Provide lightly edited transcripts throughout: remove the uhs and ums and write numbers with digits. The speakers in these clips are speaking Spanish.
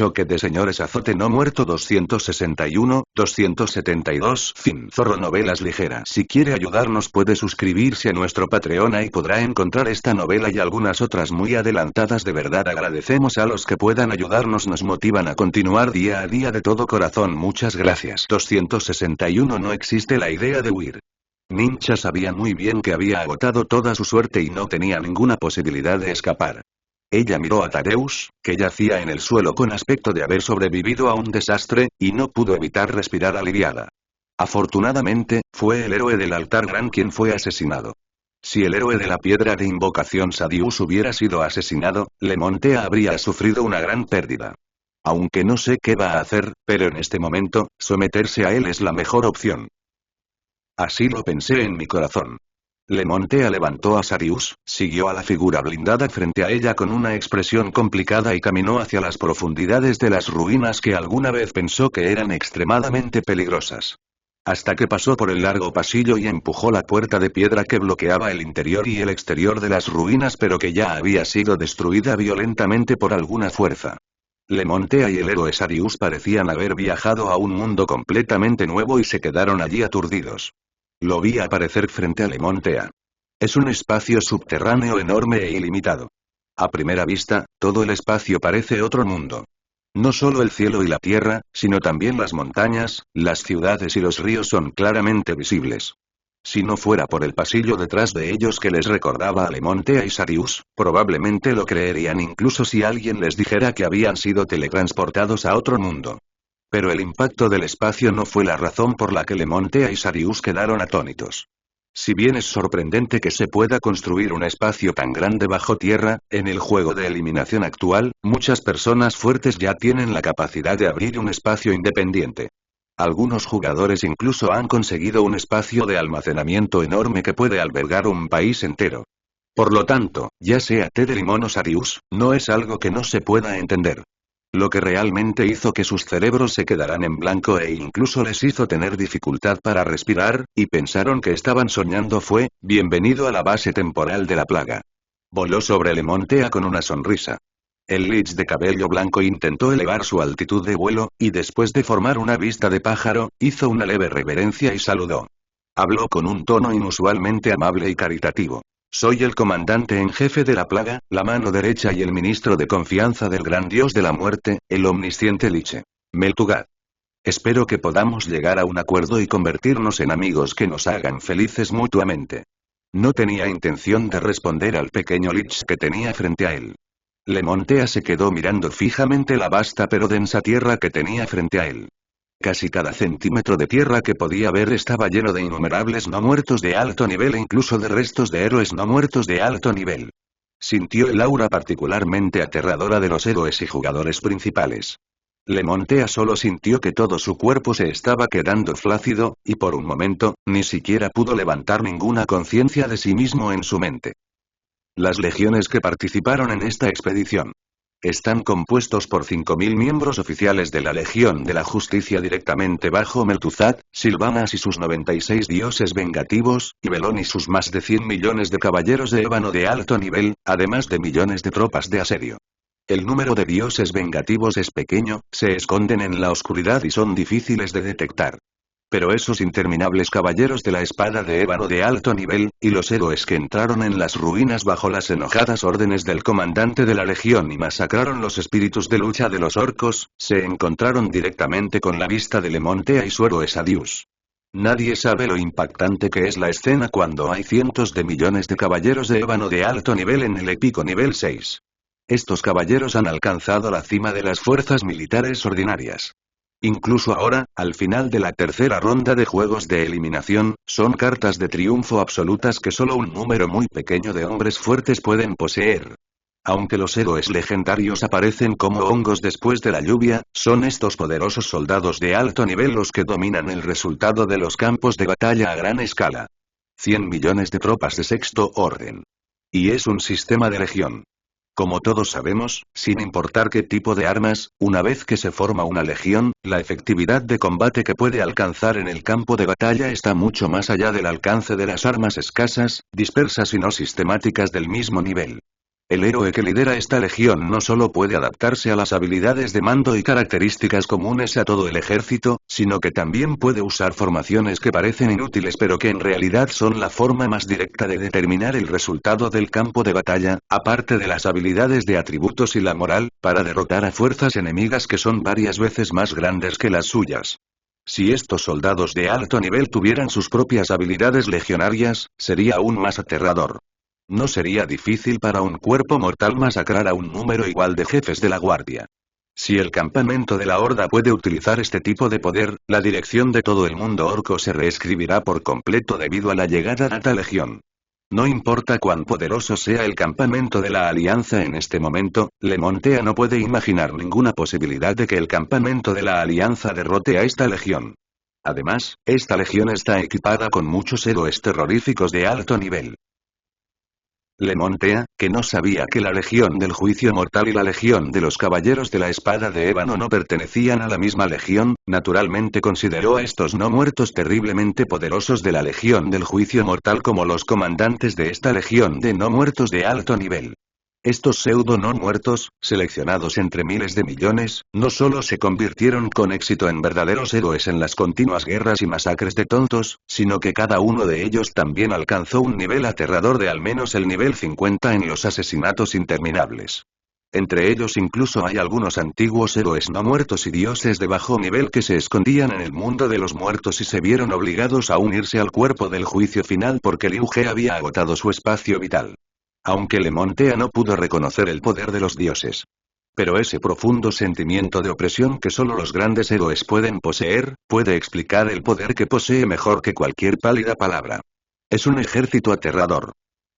choque de señores azote no muerto 261, 272. Fin. Zorro Novelas Ligeras. Si quiere ayudarnos puede suscribirse a nuestro Patreon y podrá encontrar esta novela y algunas otras muy adelantadas. De verdad agradecemos a los que puedan ayudarnos, nos motivan a continuar día a día de todo corazón. Muchas gracias. 261. No existe la idea de huir. Nincha sabía muy bien que había agotado toda su suerte y no tenía ninguna posibilidad de escapar. Ella miró a Tadeus, que yacía en el suelo con aspecto de haber sobrevivido a un desastre, y no pudo evitar respirar aliviada. Afortunadamente, fue el héroe del altar gran quien fue asesinado. Si el héroe de la piedra de invocación Sadius hubiera sido asesinado, Lemontea habría sufrido una gran pérdida. Aunque no sé qué va a hacer, pero en este momento, someterse a él es la mejor opción. Así lo pensé en mi corazón. Lemontea levantó a Sarius, siguió a la figura blindada frente a ella con una expresión complicada y caminó hacia las profundidades de las ruinas que alguna vez pensó que eran extremadamente peligrosas. Hasta que pasó por el largo pasillo y empujó la puerta de piedra que bloqueaba el interior y el exterior de las ruinas, pero que ya había sido destruida violentamente por alguna fuerza. Lemontea y el héroe Sarius parecían haber viajado a un mundo completamente nuevo y se quedaron allí aturdidos. Lo vi aparecer frente a Lemontea. Es un espacio subterráneo enorme e ilimitado. A primera vista, todo el espacio parece otro mundo. No solo el cielo y la tierra, sino también las montañas, las ciudades y los ríos son claramente visibles. Si no fuera por el pasillo detrás de ellos que les recordaba a Lemontea y Sarius, probablemente lo creerían incluso si alguien les dijera que habían sido teletransportados a otro mundo. Pero el impacto del espacio no fue la razón por la que Lemontea y Sarius quedaron atónitos. Si bien es sorprendente que se pueda construir un espacio tan grande bajo tierra, en el juego de eliminación actual, muchas personas fuertes ya tienen la capacidad de abrir un espacio independiente. Algunos jugadores incluso han conseguido un espacio de almacenamiento enorme que puede albergar un país entero. Por lo tanto, ya sea Té de Limón o Sarius, no es algo que no se pueda entender. Lo que realmente hizo que sus cerebros se quedaran en blanco e incluso les hizo tener dificultad para respirar, y pensaron que estaban soñando fue, bienvenido a la base temporal de la plaga. Voló sobre Lemontea con una sonrisa. El Lich de cabello blanco intentó elevar su altitud de vuelo, y después de formar una vista de pájaro, hizo una leve reverencia y saludó. Habló con un tono inusualmente amable y caritativo. Soy el comandante en jefe de la plaga, la mano derecha y el ministro de confianza del gran dios de la muerte, el omnisciente Liche. Meltugat. Espero que podamos llegar a un acuerdo y convertirnos en amigos que nos hagan felices mutuamente. No tenía intención de responder al pequeño Lich que tenía frente a él. Lemontea se quedó mirando fijamente la vasta pero densa tierra que tenía frente a él. Casi cada centímetro de tierra que podía ver estaba lleno de innumerables no muertos de alto nivel e incluso de restos de héroes no muertos de alto nivel. Sintió el aura particularmente aterradora de los héroes y jugadores principales. Lemontea solo sintió que todo su cuerpo se estaba quedando flácido, y por un momento, ni siquiera pudo levantar ninguna conciencia de sí mismo en su mente. Las legiones que participaron en esta expedición están compuestos por 5.000 miembros oficiales de la Legión de la Justicia directamente bajo Meltuzat, Sylvanas y sus 96 dioses vengativos, y Belón y sus más de 100 millones de caballeros de ébano de alto nivel, además de millones de tropas de asedio. El número de dioses vengativos es pequeño, se esconden en la oscuridad y son difíciles de detectar. Pero esos interminables caballeros de la espada de ébano de alto nivel, y los héroes que entraron en las ruinas bajo las enojadas órdenes del comandante de la legión y masacraron los espíritus de lucha de los orcos, se encontraron directamente con la vista de Lemontea y su héroe Sadius. Nadie sabe lo impactante que es la escena cuando hay cientos de millones de caballeros de ébano de alto nivel en el épico nivel 6. Estos caballeros han alcanzado la cima de las fuerzas militares ordinarias. Incluso ahora, al final de la tercera ronda de juegos de eliminación, son cartas de triunfo absolutas que solo un número muy pequeño de hombres fuertes pueden poseer. Aunque los héroes legendarios aparecen como hongos después de la lluvia, son estos poderosos soldados de alto nivel los que dominan el resultado de los campos de batalla a gran escala. 100 millones de tropas de sexto orden. Y es un sistema de legión. Como todos sabemos, sin importar qué tipo de armas, una vez que se forma una legión, la efectividad de combate que puede alcanzar en el campo de batalla está mucho más allá del alcance de las armas escasas, dispersas y no sistemáticas del mismo nivel. El héroe que lidera esta legión no solo puede adaptarse a las habilidades de mando y características comunes a todo el ejército, sino que también puede usar formaciones que parecen inútiles pero que en realidad son la forma más directa de determinar el resultado del campo de batalla, aparte de las habilidades de atributos y la moral, para derrotar a fuerzas enemigas que son varias veces más grandes que las suyas. Si estos soldados de alto nivel tuvieran sus propias habilidades legionarias, sería aún más aterrador. No sería difícil para un cuerpo mortal masacrar a un número igual de jefes de la guardia. Si el campamento de la Horda puede utilizar este tipo de poder, la dirección de todo el mundo orco se reescribirá por completo debido a la llegada de esta legión. No importa cuán poderoso sea el campamento de la Alianza en este momento, Lemontea no puede imaginar ninguna posibilidad de que el campamento de la Alianza derrote a esta legión. Además, esta legión está equipada con muchos héroes terroríficos de alto nivel. Lemontea, que no sabía que la Legión del Juicio Mortal y la Legión de los Caballeros de la Espada de Ébano no pertenecían a la misma legión, naturalmente consideró a estos no muertos terriblemente poderosos de la Legión del Juicio Mortal como los comandantes de esta legión de no muertos de alto nivel. Estos pseudo no muertos, seleccionados entre miles de millones, no solo se convirtieron con éxito en verdaderos héroes en las continuas guerras y masacres de tontos, sino que cada uno de ellos también alcanzó un nivel aterrador de al menos el nivel 50 en los asesinatos interminables. Entre ellos incluso hay algunos antiguos héroes no muertos y dioses de bajo nivel que se escondían en el mundo de los muertos y se vieron obligados a unirse al cuerpo del juicio final porque Liu He había agotado su espacio vital. Aunque Lemontea no pudo reconocer el poder de los dioses. Pero ese profundo sentimiento de opresión que solo los grandes héroes pueden poseer, puede explicar el poder que posee mejor que cualquier pálida palabra. Es un ejército aterrador.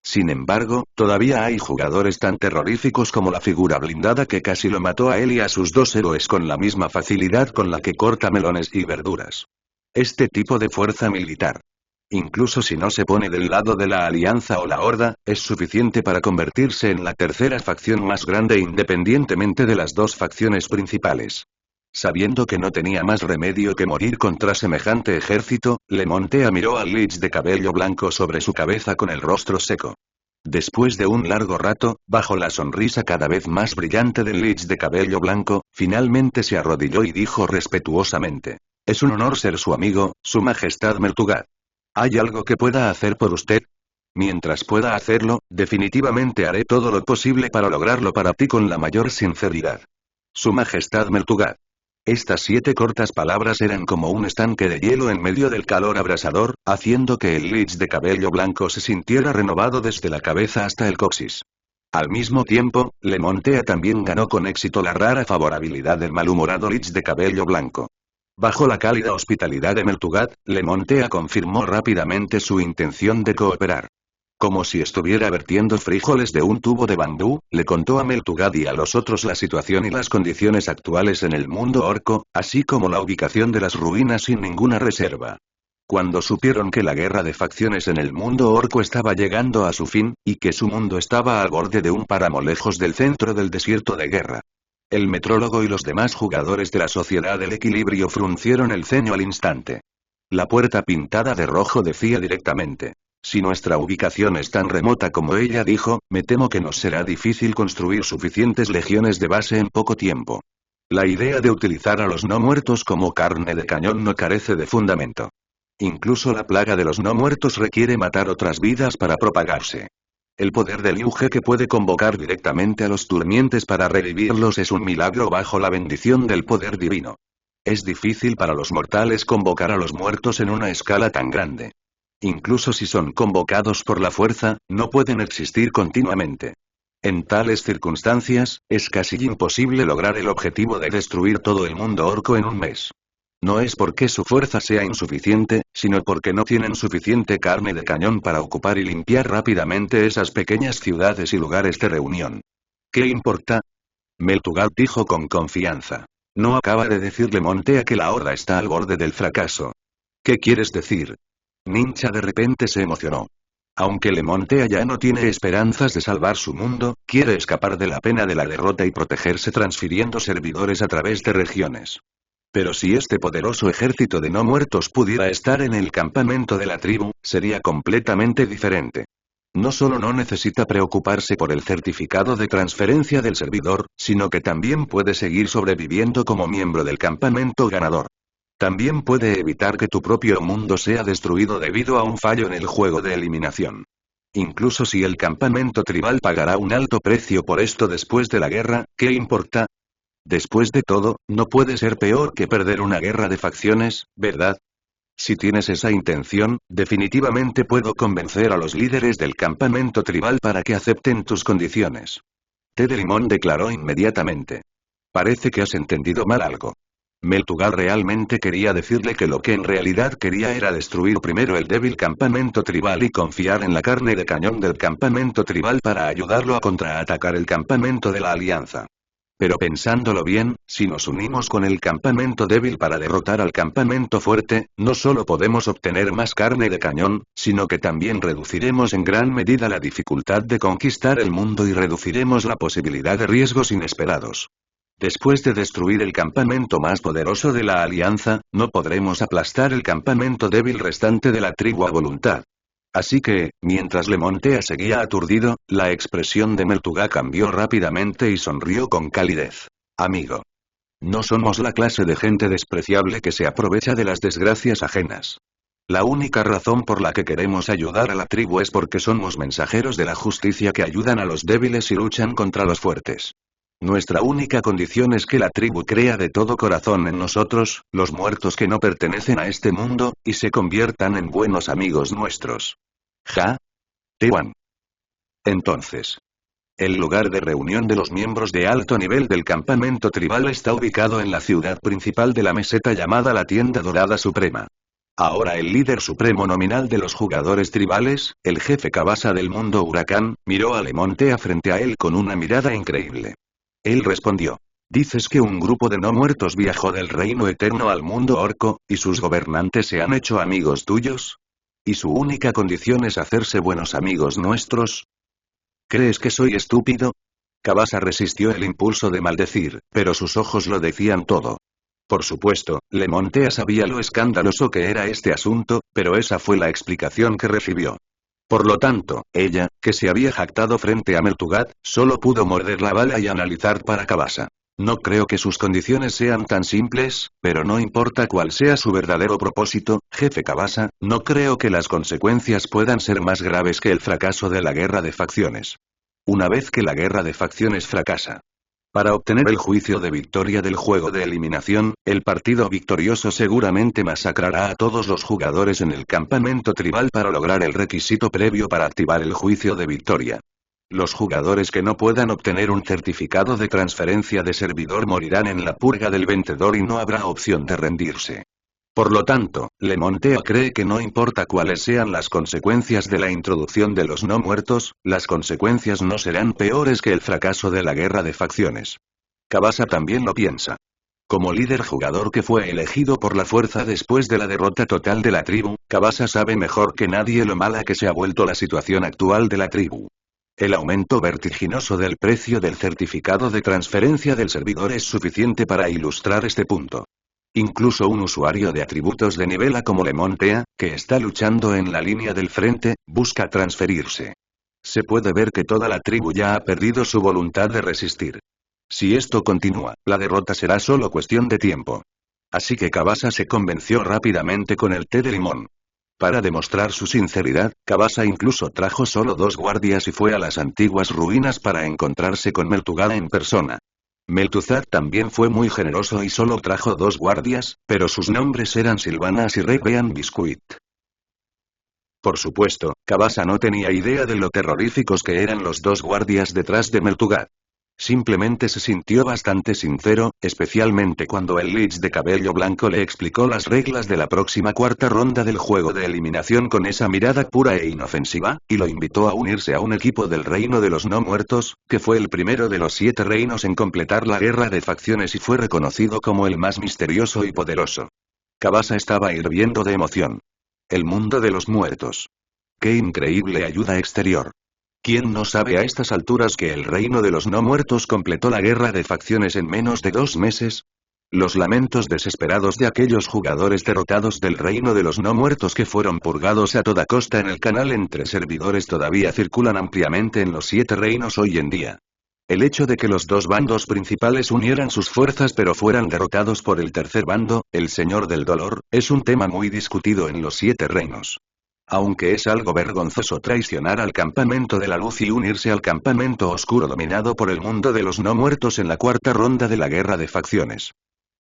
Sin embargo, todavía hay jugadores tan terroríficos como la figura blindada que casi lo mató a él y a sus dos héroes con la misma facilidad con la que corta melones y verduras. Este tipo de fuerza militar. Incluso si no se pone del lado de la Alianza o la Horda, es suficiente para convertirse en la tercera facción más grande independientemente de las dos facciones principales. Sabiendo que no tenía más remedio que morir contra semejante ejército, Lemontea miró al Lich de cabello blanco sobre su cabeza con el rostro seco. Después de un largo rato, bajo la sonrisa cada vez más brillante del Lich de cabello blanco, finalmente se arrodilló y dijo respetuosamente: «Es un honor ser su amigo, Su Majestad Meltugat. ¿Hay algo que pueda hacer por usted? Mientras pueda hacerlo, definitivamente haré todo lo posible para lograrlo para ti con la mayor sinceridad. Su Majestad Meltugat». Estas 7 cortas palabras eran como un estanque de hielo en medio del calor abrasador, haciendo que el Lich de cabello blanco se sintiera renovado desde la cabeza hasta el coxis. Al mismo tiempo, Lemontea también ganó con éxito la rara favorabilidad del malhumorado Lich de cabello blanco. Bajo la cálida hospitalidad de Meltugat, Lemontea confirmó rápidamente su intención de cooperar. Como si estuviera vertiendo frijoles de un tubo de bambú, le contó a Meltugat y a los otros la situación y las condiciones actuales en el mundo orco, así como la ubicación de las ruinas sin ninguna reserva. Cuando supieron que la guerra de facciones en el mundo orco estaba llegando a su fin, y que su mundo estaba al borde de un páramo lejos del centro del desierto de guerra. El metrólogo y los demás jugadores de la Sociedad del Equilibrio fruncieron el ceño al instante. La puerta pintada de rojo decía directamente: «Si nuestra ubicación es tan remota como ella dijo, me temo que nos será difícil construir suficientes legiones de base en poco tiempo». La idea de utilizar a los no muertos como carne de cañón no carece de fundamento. Incluso la plaga de los no muertos requiere matar otras vidas para propagarse. El poder de Liu He que puede convocar directamente a los durmientes para revivirlos es un milagro bajo la bendición del poder divino. Es difícil para los mortales convocar a los muertos en una escala tan grande. Incluso si son convocados por la fuerza, no pueden existir continuamente. En tales circunstancias, es casi imposible lograr el objetivo de destruir todo el mundo orco en un mes. No es porque su fuerza sea insuficiente, sino porque no tienen suficiente carne de cañón para ocupar y limpiar rápidamente esas pequeñas ciudades y lugares de reunión. ¿Qué importa? Meltugat dijo con confianza. No acaba de decirle Montea que la Horda está al borde del fracaso. ¿Qué quieres decir? Nincha de repente se emocionó. Aunque Lemontea ya no tiene esperanzas de salvar su mundo, quiere escapar de la pena de la derrota y protegerse transfiriendo servidores a través de regiones. Pero si este poderoso ejército de no muertos pudiera estar en el campamento de la tribu, sería completamente diferente. No solo no necesita preocuparse por el certificado de transferencia del servidor, sino que también puede seguir sobreviviendo como miembro del campamento ganador. También puede evitar que tu propio mundo sea destruido debido a un fallo en el juego de eliminación. Incluso si el campamento tribal pagará un alto precio por esto después de la guerra, ¿qué importa? Después de todo, no puede ser peor que perder una guerra de facciones, ¿verdad? Si tienes esa intención, definitivamente puedo convencer a los líderes del campamento tribal para que acepten tus condiciones. Té de Limón declaró inmediatamente. Parece que has entendido mal algo. Meltugal realmente quería decirle que lo que en realidad quería era destruir primero el débil campamento tribal y confiar en la carne de cañón del campamento tribal para ayudarlo a contraatacar el campamento de la alianza. Pero pensándolo bien, si nos unimos con el campamento débil para derrotar al campamento fuerte, no solo podemos obtener más carne de cañón, sino que también reduciremos en gran medida la dificultad de conquistar el mundo y reduciremos la posibilidad de riesgos inesperados. Después de destruir el campamento más poderoso de la alianza, no podremos aplastar el campamento débil restante de la tribu a voluntad. Así que, mientras Lemontea seguía aturdido, la expresión de Meltuga cambió rápidamente y sonrió con calidez. Amigo. No somos la clase de gente despreciable que se aprovecha de las desgracias ajenas. La única razón por la que queremos ayudar a la tribu es porque somos mensajeros de la justicia que ayudan a los débiles y luchan contra los fuertes. Nuestra única condición es que la tribu crea de todo corazón en nosotros, los muertos que no pertenecen a este mundo, y se conviertan en buenos amigos nuestros. ¿Ja? Tewan. Entonces. El lugar de reunión de los miembros de alto nivel del campamento tribal está ubicado en la ciudad principal de la meseta llamada la Tienda Dorada Suprema. Ahora el líder supremo nominal de los jugadores tribales, el jefe Kabasa del mundo huracán, miró a Lemontea frente a él con una mirada increíble. Él respondió. Dices que un grupo de no muertos viajó del reino eterno al mundo orco, y sus gobernantes se han hecho amigos tuyos. ¿Y su única condición es hacerse buenos amigos nuestros? ¿Crees que soy estúpido? Kabasa resistió el impulso de maldecir, pero sus ojos lo decían todo. Por supuesto, Lemontea sabía lo escandaloso que era este asunto, pero esa fue la explicación que recibió. Por lo tanto, ella, que se había jactado frente a Meltugat, solo pudo morder la bala y analizar para Kabasa. No creo que sus condiciones sean tan simples, pero no importa cuál sea su verdadero propósito, jefe Kabasa, no creo que las consecuencias puedan ser más graves que el fracaso de la guerra de facciones. Una vez que la guerra de facciones fracasa. Para obtener el juicio de victoria del juego de eliminación, el partido victorioso seguramente masacrará a todos los jugadores en el campamento tribal para lograr el requisito previo para activar el juicio de victoria. Los jugadores que no puedan obtener un certificado de transferencia de servidor morirán en la purga del vencedor y no habrá opción de rendirse. Por lo tanto, Lemontea cree que no importa cuáles sean las consecuencias de la introducción de los no muertos, las consecuencias no serán peores que el fracaso de la guerra de facciones. Kabasa también lo piensa. Como líder jugador que fue elegido por la fuerza después de la derrota total de la tribu, Kabasa sabe mejor que nadie lo mala que se ha vuelto la situación actual de la tribu. El aumento vertiginoso del precio del certificado de transferencia del servidor es suficiente para ilustrar este punto. Incluso un usuario de atributos de nivel A como Lemontea, que está luchando en la línea del frente, busca transferirse. Se puede ver que toda la tribu ya ha perdido su voluntad de resistir. Si esto continúa, la derrota será solo cuestión de tiempo. Así que Kabasa se convenció rápidamente con el té de limón. Para demostrar su sinceridad, Kabasa incluso trajo solo 2 guardias y fue a las antiguas ruinas para encontrarse con Meltugal en persona. Meltuzad también fue muy generoso y solo trajo 2 guardias, pero sus nombres eran Silvanas y Rebean Biscuit. Por supuesto, Kabasa no tenía idea de lo terroríficos que eran los 2 guardias detrás de Meltugat. Simplemente se sintió bastante sincero, especialmente cuando el Lich de cabello blanco le explicó las reglas de la próxima cuarta ronda del juego de eliminación con esa mirada pura e inofensiva, y lo invitó a unirse a un equipo del Reino de los No Muertos, que fue el primero de los 7 reinos en completar la guerra de facciones y fue reconocido como el más misterioso y poderoso. Kabasa estaba hirviendo de emoción. El mundo de los muertos. ¡Qué increíble ayuda exterior! ¿Quién no sabe a estas alturas que el reino de los no muertos completó la guerra de facciones en menos de 2 meses? Los lamentos desesperados de aquellos jugadores derrotados del reino de los no muertos que fueron purgados a toda costa en el canal entre servidores todavía circulan ampliamente en los 7 reinos hoy en día. El hecho de que los dos bandos principales unieran sus fuerzas pero fueran derrotados por el tercer bando, el Señor del Dolor, es un tema muy discutido en los 7 reinos. Aunque es algo vergonzoso traicionar al campamento de la luz y unirse al campamento oscuro dominado por el mundo de los no muertos en la 4ª ronda de la guerra de facciones.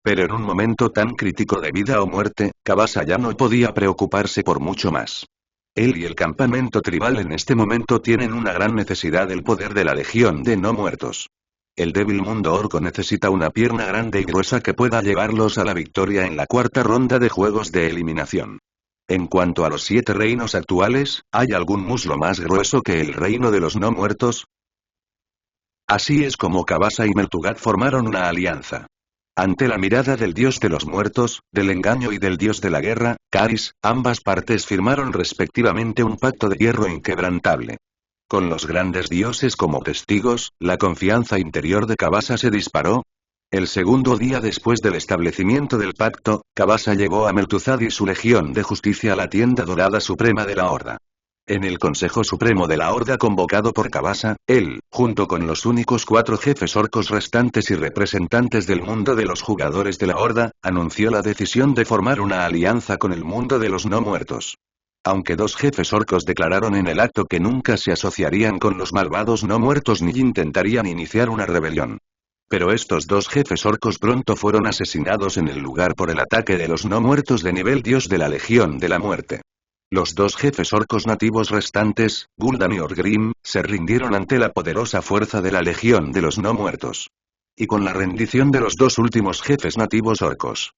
Pero en un momento tan crítico de vida o muerte, Kabasa ya no podía preocuparse por mucho más. Él y el campamento tribal en este momento tienen una gran necesidad del poder de la legión de no muertos. El débil mundo orco necesita una pierna grande y gruesa que pueda llevarlos a la victoria en la 4ª ronda de juegos de eliminación. En cuanto a los 7 reinos actuales, ¿hay algún muslo más grueso que el reino de los no muertos? Así es como Kabasa y Meltugat formaron una alianza. Ante la mirada del dios de los muertos, del engaño y del dios de la guerra, Caris, ambas partes firmaron respectivamente un pacto de hierro inquebrantable. Con los grandes dioses como testigos, la confianza interior de Kabasa se disparó. El segundo día después del establecimiento del pacto, Kabasa llevó a Meltuzad y su legión de justicia a la tienda dorada suprema de la Horda. En el Consejo Supremo de la Horda convocado por Kabasa, él, junto con los únicos 4 jefes orcos restantes y representantes del mundo de los jugadores de la Horda, anunció la decisión de formar una alianza con el mundo de los no muertos. Aunque 2 jefes orcos declararon en el acto que nunca se asociarían con los malvados no muertos ni intentarían iniciar una rebelión. Pero estos 2 jefes orcos pronto fueron asesinados en el lugar por el ataque de los no muertos de nivel dios de la Legión de la Muerte. Los 2 jefes orcos nativos restantes, Gul'dan y Orgrim, se rindieron ante la poderosa fuerza de la Legión de los no muertos. Y con la rendición de los 2 últimos jefes nativos orcos.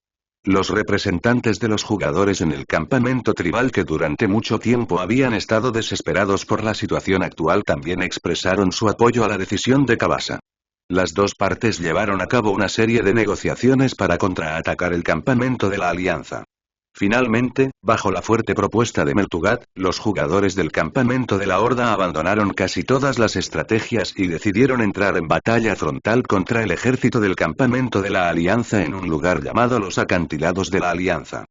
Los representantes de los jugadores en el campamento tribal que durante mucho tiempo habían estado desesperados por la situación actual también expresaron su apoyo a la decisión de Kabasa. Las 2 partes llevaron a cabo una serie de negociaciones para contraatacar el campamento de la alianza. Finalmente, bajo la fuerte propuesta de Meltugat, los jugadores del campamento de la Horda abandonaron casi todas las estrategias y decidieron entrar en batalla frontal contra el ejército del campamento de la Alianza en un lugar llamado los Acantilados de la Alianza.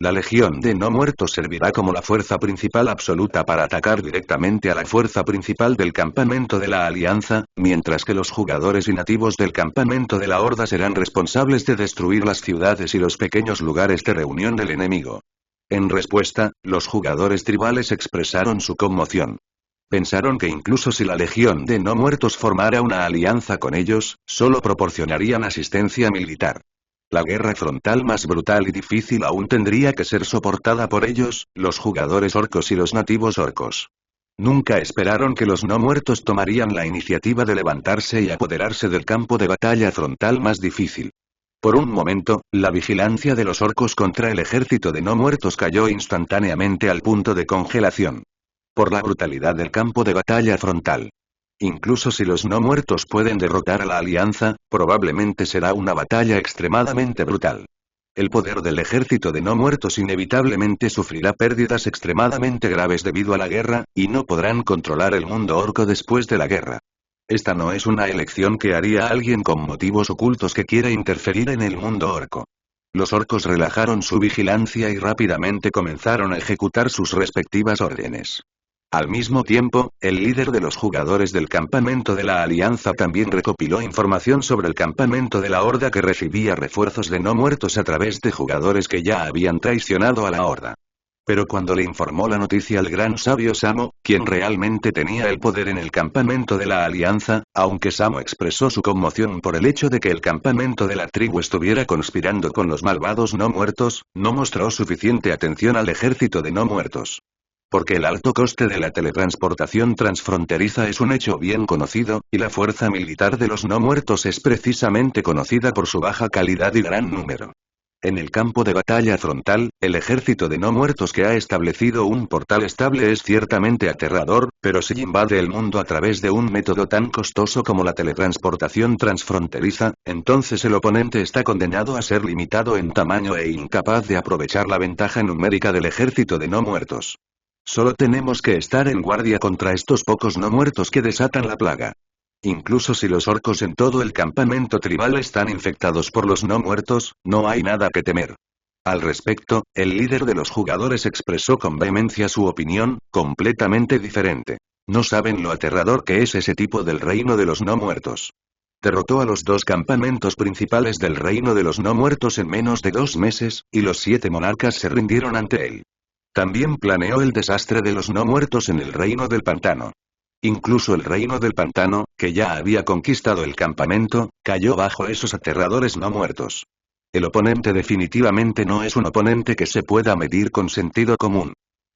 La Legión de no muertos servirá como la fuerza principal absoluta para atacar directamente a la fuerza principal del campamento de la Alianza, mientras que los jugadores y nativos del campamento de la Horda serán responsables de destruir las ciudades y los pequeños lugares de reunión del enemigo. En respuesta, los jugadores tribales expresaron su conmoción. Pensaron que incluso si la Legión de no muertos formara una alianza con ellos, solo proporcionarían asistencia militar. La guerra frontal más brutal y difícil aún tendría que ser soportada por ellos, los jugadores orcos y los nativos orcos. Nunca esperaron que los no muertos tomarían la iniciativa de levantarse y apoderarse del campo de batalla frontal más difícil. Por un momento, la vigilancia de los orcos contra el ejército de no muertos cayó instantáneamente al punto de congelación. Por la brutalidad del campo de batalla frontal. Incluso si los no muertos pueden derrotar a la alianza, probablemente será una batalla extremadamente brutal. El poder del ejército de no muertos inevitablemente sufrirá pérdidas extremadamente graves debido a la guerra, y no podrán controlar el mundo orco después de la guerra. Esta no es una elección que haría alguien con motivos ocultos que quiera interferir en el mundo orco. Los orcos relajaron su vigilancia y rápidamente comenzaron a ejecutar sus respectivas órdenes. Al mismo tiempo, el líder de los jugadores del campamento de la Alianza también recopiló información sobre el campamento de la Horda que recibía refuerzos de no muertos a través de jugadores que ya habían traicionado a la Horda. Pero cuando le informó la noticia al gran sabio Samo, quien realmente tenía el poder en el campamento de la Alianza, aunque Samo expresó su conmoción por el hecho de que el campamento de la tribu estuviera conspirando con los malvados no muertos, no mostró suficiente atención al ejército de no muertos. Porque el alto coste de la teletransportación transfronteriza es un hecho bien conocido, y la fuerza militar de los no muertos es precisamente conocida por su baja calidad y gran número. En el campo de batalla frontal, el ejército de no muertos que ha establecido un portal estable es ciertamente aterrador, pero si invade el mundo a través de un método tan costoso como la teletransportación transfronteriza, entonces el oponente está condenado a ser limitado en tamaño e incapaz de aprovechar la ventaja numérica del ejército de no muertos. Solo tenemos que estar en guardia contra estos pocos no muertos que desatan la plaga. Incluso si los orcos en todo el campamento tribal están infectados por los no muertos, no hay nada que temer. Al respecto, el líder de los jugadores expresó con vehemencia su opinión, completamente diferente. No saben lo aterrador que es ese tipo del reino de los no muertos. Derrotó a los dos campamentos principales del reino de los no muertos en menos de 2 meses, y los 7 monarcas se rindieron ante él. También planeó el desastre de los no muertos en el reino del pantano. Incluso el reino del pantano, que ya había conquistado el campamento, cayó bajo esos aterradores no muertos. El oponente definitivamente no es un oponente que se pueda medir con sentido común.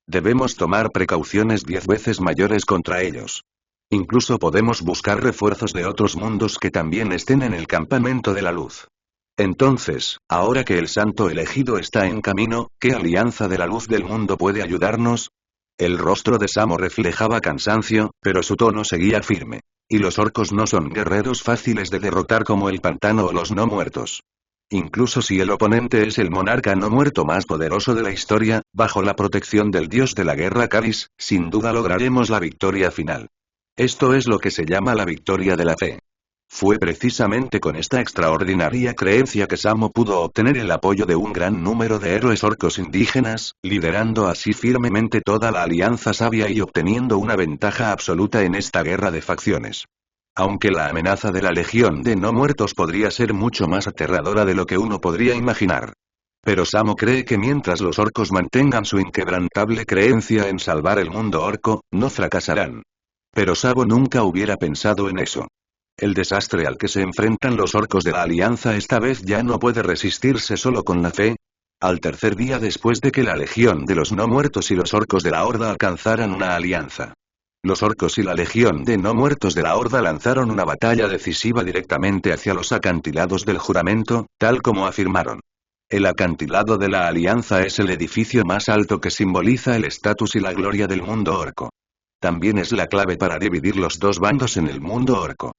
Debemos tomar precauciones 10 veces mayores contra ellos. Incluso podemos buscar refuerzos de otros mundos que también estén en el campamento de la luz. Entonces, ahora que el santo elegido está en camino, ¿qué alianza de la luz del mundo puede ayudarnos? El rostro de Samo reflejaba cansancio, pero su tono seguía firme. Y los orcos no son guerreros fáciles de derrotar como el pantano o los no muertos. Incluso si el oponente es el monarca no muerto más poderoso de la historia, bajo la protección del dios de la guerra Caris, sin duda lograremos la victoria final. Esto es lo que se llama la victoria de la fe. Fue precisamente con esta extraordinaria creencia que Samo pudo obtener el apoyo de un gran número de héroes orcos indígenas, liderando así firmemente toda la alianza sabia y obteniendo una ventaja absoluta en esta guerra de facciones. Aunque la amenaza de la legión de no muertos podría ser mucho más aterradora de lo que uno podría imaginar. Pero Samo cree que mientras los orcos mantengan su inquebrantable creencia en salvar el mundo orco, no fracasarán. Pero Sabo nunca hubiera pensado en eso. El desastre al que se enfrentan los orcos de la alianza esta vez ya no puede resistirse solo con la fe. Al tercer día después de que la legión de los no muertos y los orcos de la horda alcanzaran una alianza. Los orcos y la legión de no muertos de la horda lanzaron una batalla decisiva directamente hacia los acantilados del juramento, tal como afirmaron. El acantilado de la alianza es el edificio más alto que simboliza el estatus y la gloria del mundo orco. También es la clave para dividir los dos bandos en el mundo orco.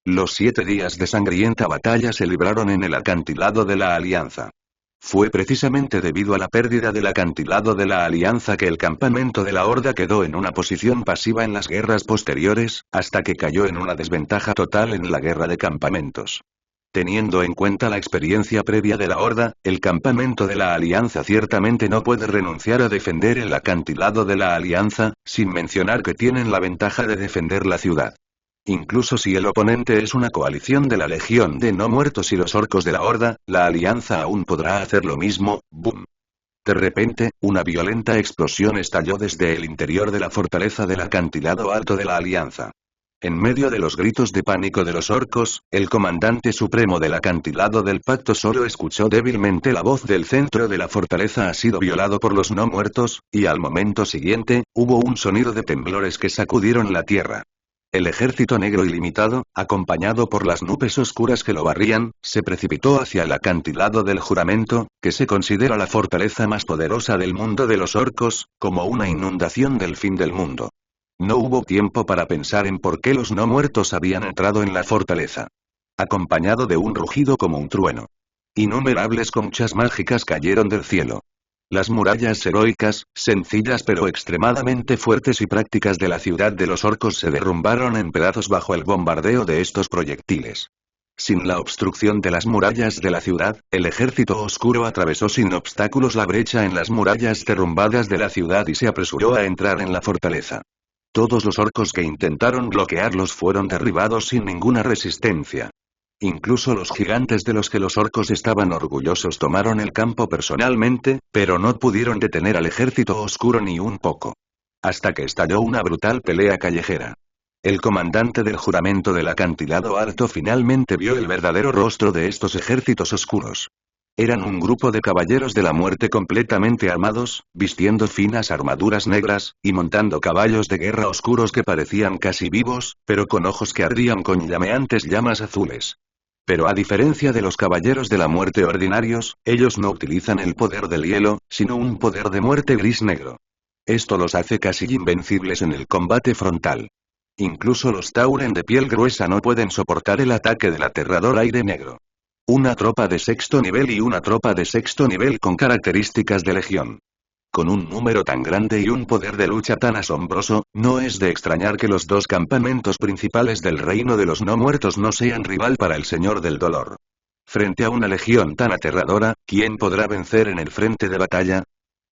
Los 7 días de sangrienta batalla se libraron en el acantilado de la alianza. Fue precisamente debido a la pérdida del acantilado de la alianza que el campamento de la horda quedó en una posición pasiva en las guerras posteriores, hasta que cayó en una desventaja total en la guerra de campamentos. Teniendo en cuenta la experiencia previa de la horda, el campamento de la alianza ciertamente no puede renunciar a defender el acantilado de la alianza, sin mencionar que tienen la ventaja de defender la ciudad. Incluso si el oponente es una coalición de la legión de no muertos y los orcos de la horda, la alianza aún podrá hacer lo mismo. ¡Boom! De repente, una violenta explosión estalló desde el interior de la fortaleza del acantilado alto de la alianza. En medio de los gritos de pánico de los orcos, el comandante supremo del acantilado del pacto solo escuchó débilmente la voz del centro de la fortaleza ha sido violado por los no muertos, y al momento siguiente, hubo un sonido de temblores que sacudieron la tierra. El ejército negro ilimitado, acompañado por las nubes oscuras que lo barrían, se precipitó hacia el acantilado del juramento, que se considera la fortaleza más poderosa del mundo de los orcos, como una inundación del fin del mundo. No hubo tiempo para pensar en por qué los no muertos habían entrado en la fortaleza. Acompañado de un rugido como un trueno. Innumerables conchas mágicas cayeron del cielo. Las murallas heroicas, sencillas pero extremadamente fuertes y prácticas de la ciudad de los orcos se derrumbaron en pedazos bajo el bombardeo de estos proyectiles. Sin la obstrucción de las murallas de la ciudad, el ejército oscuro atravesó sin obstáculos la brecha en las murallas derrumbadas de la ciudad y se apresuró a entrar en la fortaleza. Todos los orcos que intentaron bloquearlos fueron derribados sin ninguna resistencia. Incluso los gigantes de los que los orcos estaban orgullosos tomaron el campo personalmente, pero no pudieron detener al ejército oscuro ni un poco. Hasta que estalló una brutal pelea callejera. El comandante del juramento del acantilado alto finalmente vio el verdadero rostro de estos ejércitos oscuros. Eran un grupo de caballeros de la muerte completamente armados, vistiendo finas armaduras negras, y montando caballos de guerra oscuros que parecían casi vivos, pero con ojos que ardían con llameantes llamas azules. Pero a diferencia de los caballeros de la muerte ordinarios, ellos no utilizan el poder del hielo, sino un poder de muerte gris-negro. Esto los hace casi invencibles en el combate frontal. Incluso los Tauren de piel gruesa no pueden soportar el ataque del aterrador aire negro. Una tropa de 6º nivel y una tropa de 6º nivel con características de legión. Con un número tan grande y un poder de lucha tan asombroso, no es de extrañar que los dos campamentos principales del reino de los no muertos no sean rival para el Señor del Dolor. Frente a una legión tan aterradora, ¿quién podrá vencer en el frente de batalla?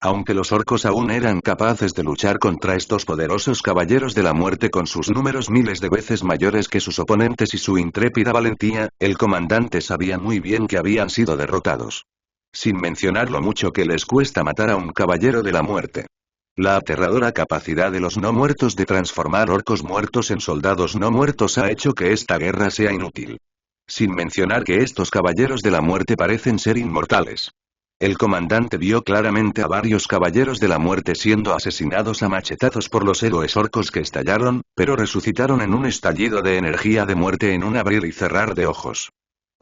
Aunque los orcos aún eran capaces de luchar contra estos poderosos caballeros de la muerte con sus números miles de veces mayores que sus oponentes y su intrépida valentía, el comandante sabía muy bien que habían sido derrotados. Sin mencionar lo mucho que les cuesta matar a un caballero de la muerte. La aterradora capacidad de los no muertos de transformar orcos muertos en soldados no muertos ha hecho que esta guerra sea inútil. Sin mencionar que estos caballeros de la muerte parecen ser inmortales. El comandante vio claramente a varios caballeros de la muerte siendo asesinados a machetazos por los héroes orcos que estallaron, pero resucitaron en un estallido de energía de muerte en un abrir y cerrar de ojos.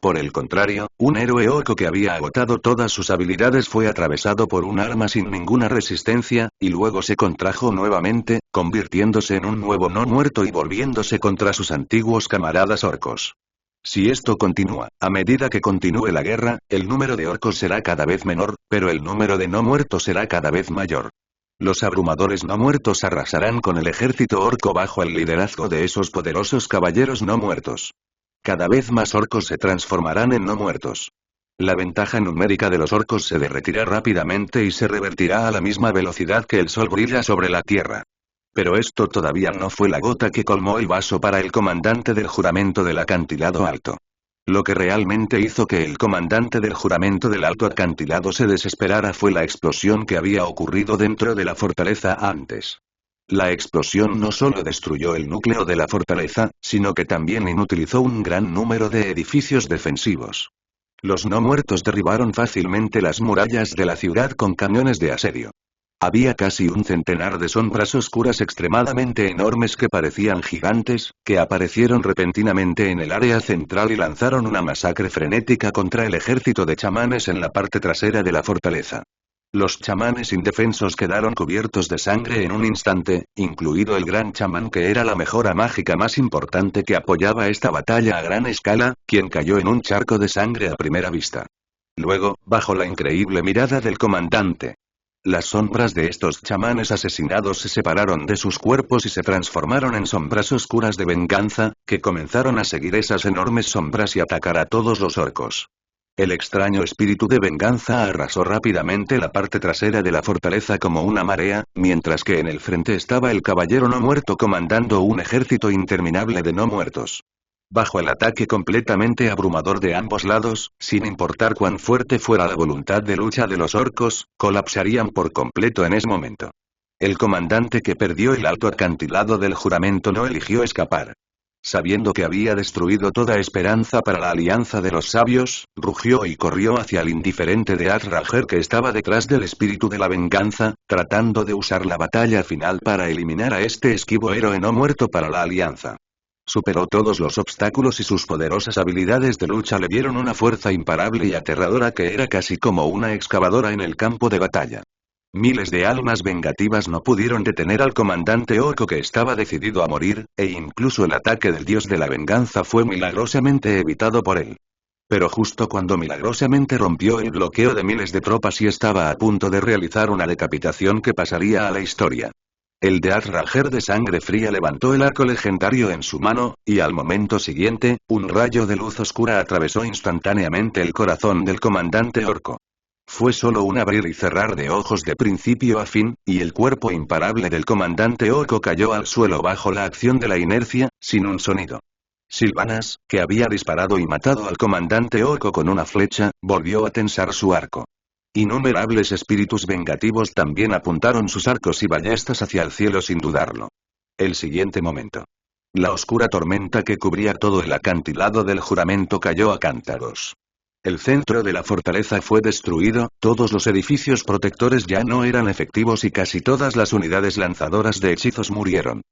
Por el contrario, un héroe orco que había agotado todas sus habilidades fue atravesado por un arma sin ninguna resistencia, y luego se contrajo nuevamente, convirtiéndose en un nuevo no muerto y volviéndose contra sus antiguos camaradas orcos. Si esto continúa, a medida que continúe la guerra, el número de orcos será cada vez menor, pero el número de no muertos será cada vez mayor. Los abrumadores no muertos arrasarán con el ejército orco bajo el liderazgo de esos poderosos caballeros no muertos. Cada vez más orcos se transformarán en no muertos. La ventaja numérica de los orcos se derretirá rápidamente y se revertirá a la misma velocidad que el sol brilla sobre la tierra. Pero esto todavía no fue la gota que colmó el vaso para el comandante del juramento del acantilado alto. Lo que realmente hizo que el comandante del juramento del alto acantilado se desesperara fue la explosión que había ocurrido dentro de la fortaleza antes. La explosión no solo destruyó el núcleo de la fortaleza, sino que también inutilizó un gran número de edificios defensivos. Los no muertos derribaron fácilmente las murallas de la ciudad con cañones de asedio. Había casi un centenar de sombras oscuras extremadamente enormes que parecían gigantes, que aparecieron repentinamente en el área central y lanzaron una masacre frenética contra el ejército de chamanes en la parte trasera de la fortaleza. Los chamanes indefensos quedaron cubiertos de sangre en un instante, incluido el gran chamán que era la mejora mágica más importante que apoyaba esta batalla a gran escala, quien cayó en un charco de sangre a primera vista. Luego, bajo la increíble mirada del comandante, las sombras de estos chamanes asesinados se separaron de sus cuerpos y se transformaron en sombras oscuras de venganza, que comenzaron a seguir esas enormes sombras y atacar a todos los orcos. El extraño espíritu de venganza arrasó rápidamente la parte trasera de la fortaleza como una marea, mientras que en el frente estaba el caballero no muerto comandando un ejército interminable de no muertos. Bajo el ataque completamente abrumador de ambos lados, sin importar cuán fuerte fuera la voluntad de lucha de los orcos, colapsarían por completo en ese momento. El comandante que perdió el alto acantilado del juramento no eligió escapar. Sabiendo que había destruido toda esperanza para la alianza de los sabios, rugió y corrió hacia el indiferente de Azrael que estaba detrás del espíritu de la venganza, tratando de usar la batalla final para eliminar a este esquivo héroe no muerto para la alianza. Superó todos los obstáculos y sus poderosas habilidades de lucha le dieron una fuerza imparable y aterradora que era casi como una excavadora en el campo de batalla. Miles de almas vengativas no pudieron detener al comandante orco que estaba decidido a morir, e incluso el ataque del dios de la venganza fue milagrosamente evitado por él. Pero justo cuando milagrosamente rompió el bloqueo de miles de tropas y estaba a punto de realizar una decapitación que pasaría a la historia. El de Azrael de sangre fría levantó el arco legendario en su mano, y al momento siguiente, un rayo de luz oscura atravesó instantáneamente el corazón del comandante orco. Fue solo un abrir y cerrar de ojos de principio a fin, y el cuerpo imparable del comandante orco cayó al suelo bajo la acción de la inercia, sin un sonido. Sylvanas, que había disparado y matado al comandante orco con una flecha, volvió a tensar su arco. Innumerables espíritus vengativos también apuntaron sus arcos y ballestas hacia el cielo sin dudarlo. El siguiente momento. La oscura tormenta que cubría todo el acantilado del juramento cayó a cántaros. El centro de la fortaleza fue destruido, todos los edificios protectores ya no eran efectivos y casi todas las unidades lanzadoras de hechizos murieron.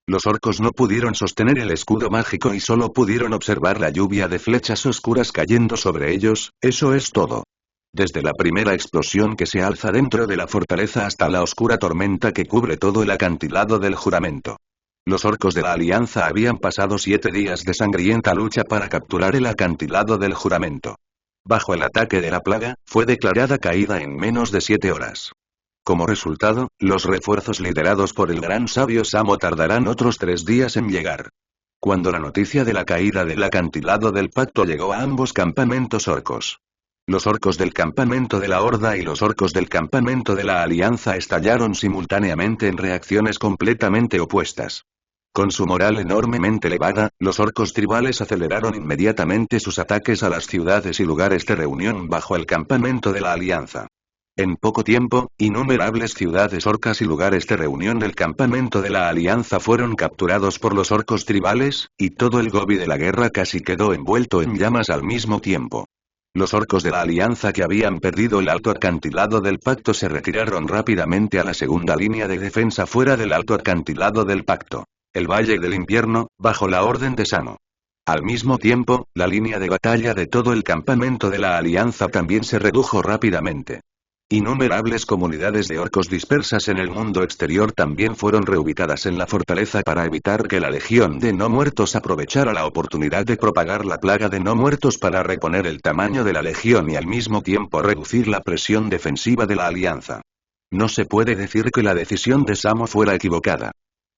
Los orcos no pudieron sostener el escudo mágico y solo pudieron observar la lluvia de flechas oscuras cayendo sobre ellos, eso es todo. Desde la primera explosión que se alza dentro de la fortaleza hasta la oscura tormenta que cubre todo el acantilado del juramento. Los orcos de la alianza habían pasado 7 días de sangrienta lucha para capturar el acantilado del juramento. Bajo el ataque de la plaga, fue declarada caída en menos de 7 horas. Como resultado, los refuerzos liderados por el gran sabio Samo tardarán otros 3 días en llegar. Cuando la noticia de la caída del acantilado del pacto llegó a ambos campamentos orcos. Los orcos del campamento de la Horda y los orcos del campamento de la Alianza estallaron simultáneamente en reacciones completamente opuestas. Con su moral enormemente elevada, los orcos tribales aceleraron inmediatamente sus ataques a las ciudades y lugares de reunión bajo el campamento de la Alianza. En poco tiempo, innumerables ciudades orcas y lugares de reunión del campamento de la Alianza fueron capturados por los orcos tribales, y todo el gobi de la guerra casi quedó envuelto en llamas al mismo tiempo. Los orcos de la Alianza que habían perdido el alto acantilado del pacto se retiraron rápidamente a la segunda línea de defensa fuera del alto acantilado del pacto. El Valle del Invierno, bajo la orden de Samo. Al mismo tiempo, la línea de batalla de todo el campamento de la Alianza también se redujo rápidamente. Innumerables comunidades de orcos dispersas en el mundo exterior también fueron reubicadas en la fortaleza para evitar que la legión de no muertos aprovechara la oportunidad de propagar la plaga de no muertos para reponer el tamaño de la legión y al mismo tiempo reducir la presión defensiva de la alianza. No se puede decir que la decisión de Samo fuera equivocada.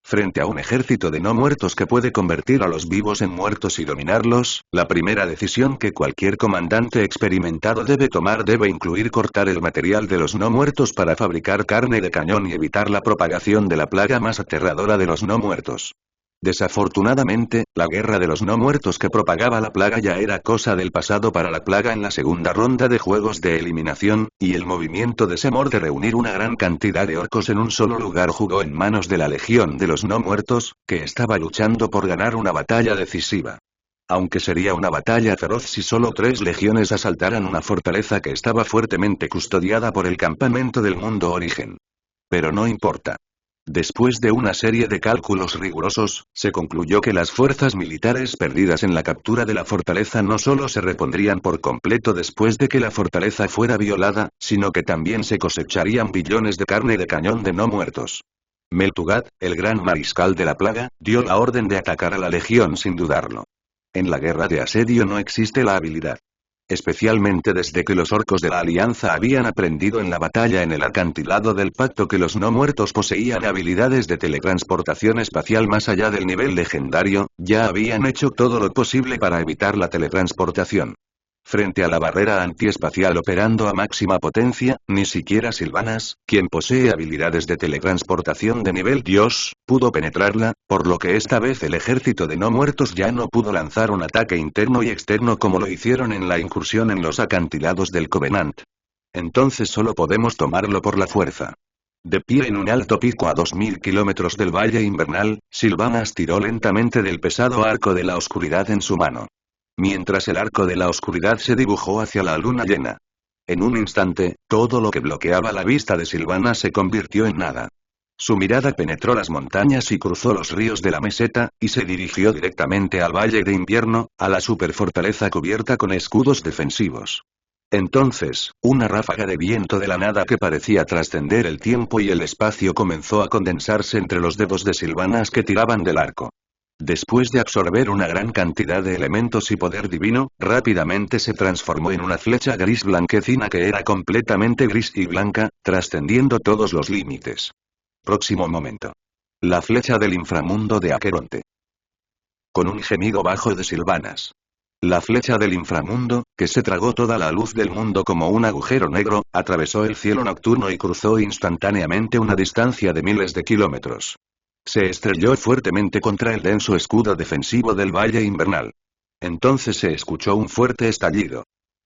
Frente a un ejército de no muertos que puede convertir a los vivos en muertos y dominarlos, la primera decisión que cualquier comandante experimentado debe tomar debe incluir cortar el material de los no muertos para fabricar carne de cañón y evitar la propagación de la plaga más aterradora de los no muertos. Desafortunadamente, la guerra de los no muertos que propagaba la plaga ya era cosa del pasado para la plaga en la segunda ronda de juegos de eliminación, y el movimiento de Samor de reunir una gran cantidad de orcos en un solo lugar jugó en manos de la legión de los no muertos, que estaba luchando por ganar una batalla decisiva. Aunque sería una batalla feroz si solo 3 legiones asaltaran una fortaleza que estaba fuertemente custodiada por el campamento del mundo origen. Pero no importa. Después de una serie de cálculos rigurosos, se concluyó que las fuerzas militares perdidas en la captura de la fortaleza no solo se repondrían por completo después de que la fortaleza fuera violada, sino que también se cosecharían billones de carne de cañón de no muertos. Meltugat, el gran mariscal de la plaga, dio la orden de atacar a la legión sin dudarlo. En la guerra de asedio no existe la habilidad. Especialmente desde que los orcos de la Alianza habían aprendido en la batalla en el acantilado del pacto que los no muertos poseían habilidades de teletransportación espacial más allá del nivel legendario, ya habían hecho todo lo posible para evitar la teletransportación. Frente a la barrera antiespacial operando a máxima potencia, ni siquiera Sylvanas, quien posee habilidades de teletransportación de nivel Dios, pudo penetrarla, por lo que esta vez el ejército de no muertos ya no pudo lanzar un ataque interno y externo como lo hicieron en la incursión en los acantilados del Covenant. Entonces solo podemos tomarlo por la fuerza. De pie en un alto pico a 2000 kilómetros del Valle Invernal, Sylvanas tiró lentamente del pesado arco de la oscuridad en su mano. Mientras el arco de la oscuridad se dibujó hacia la luna llena. En un instante, todo lo que bloqueaba la vista de Sylvanas se convirtió en nada. Su mirada penetró las montañas y cruzó los ríos de la meseta, y se dirigió directamente al Valle de Invierno, a la superfortaleza cubierta con escudos defensivos. Entonces, una ráfaga de viento de la nada que parecía trascender el tiempo y el espacio comenzó a condensarse entre los dedos de Sylvanas que tiraban del arco. Después de absorber una gran cantidad de elementos y poder divino, rápidamente se transformó en una flecha gris blanquecina que era completamente gris y blanca, trascendiendo todos los límites. Próximo momento. La flecha del inframundo de Aqueronte. Con un gemido bajo de Sylvanas. La flecha del inframundo, que se tragó toda la luz del mundo como un agujero negro, atravesó el cielo nocturno y cruzó instantáneamente una distancia de miles de kilómetros. Se estrelló fuertemente contra el denso escudo defensivo del Valle Invernal. Entonces se escuchó un fuerte estallido.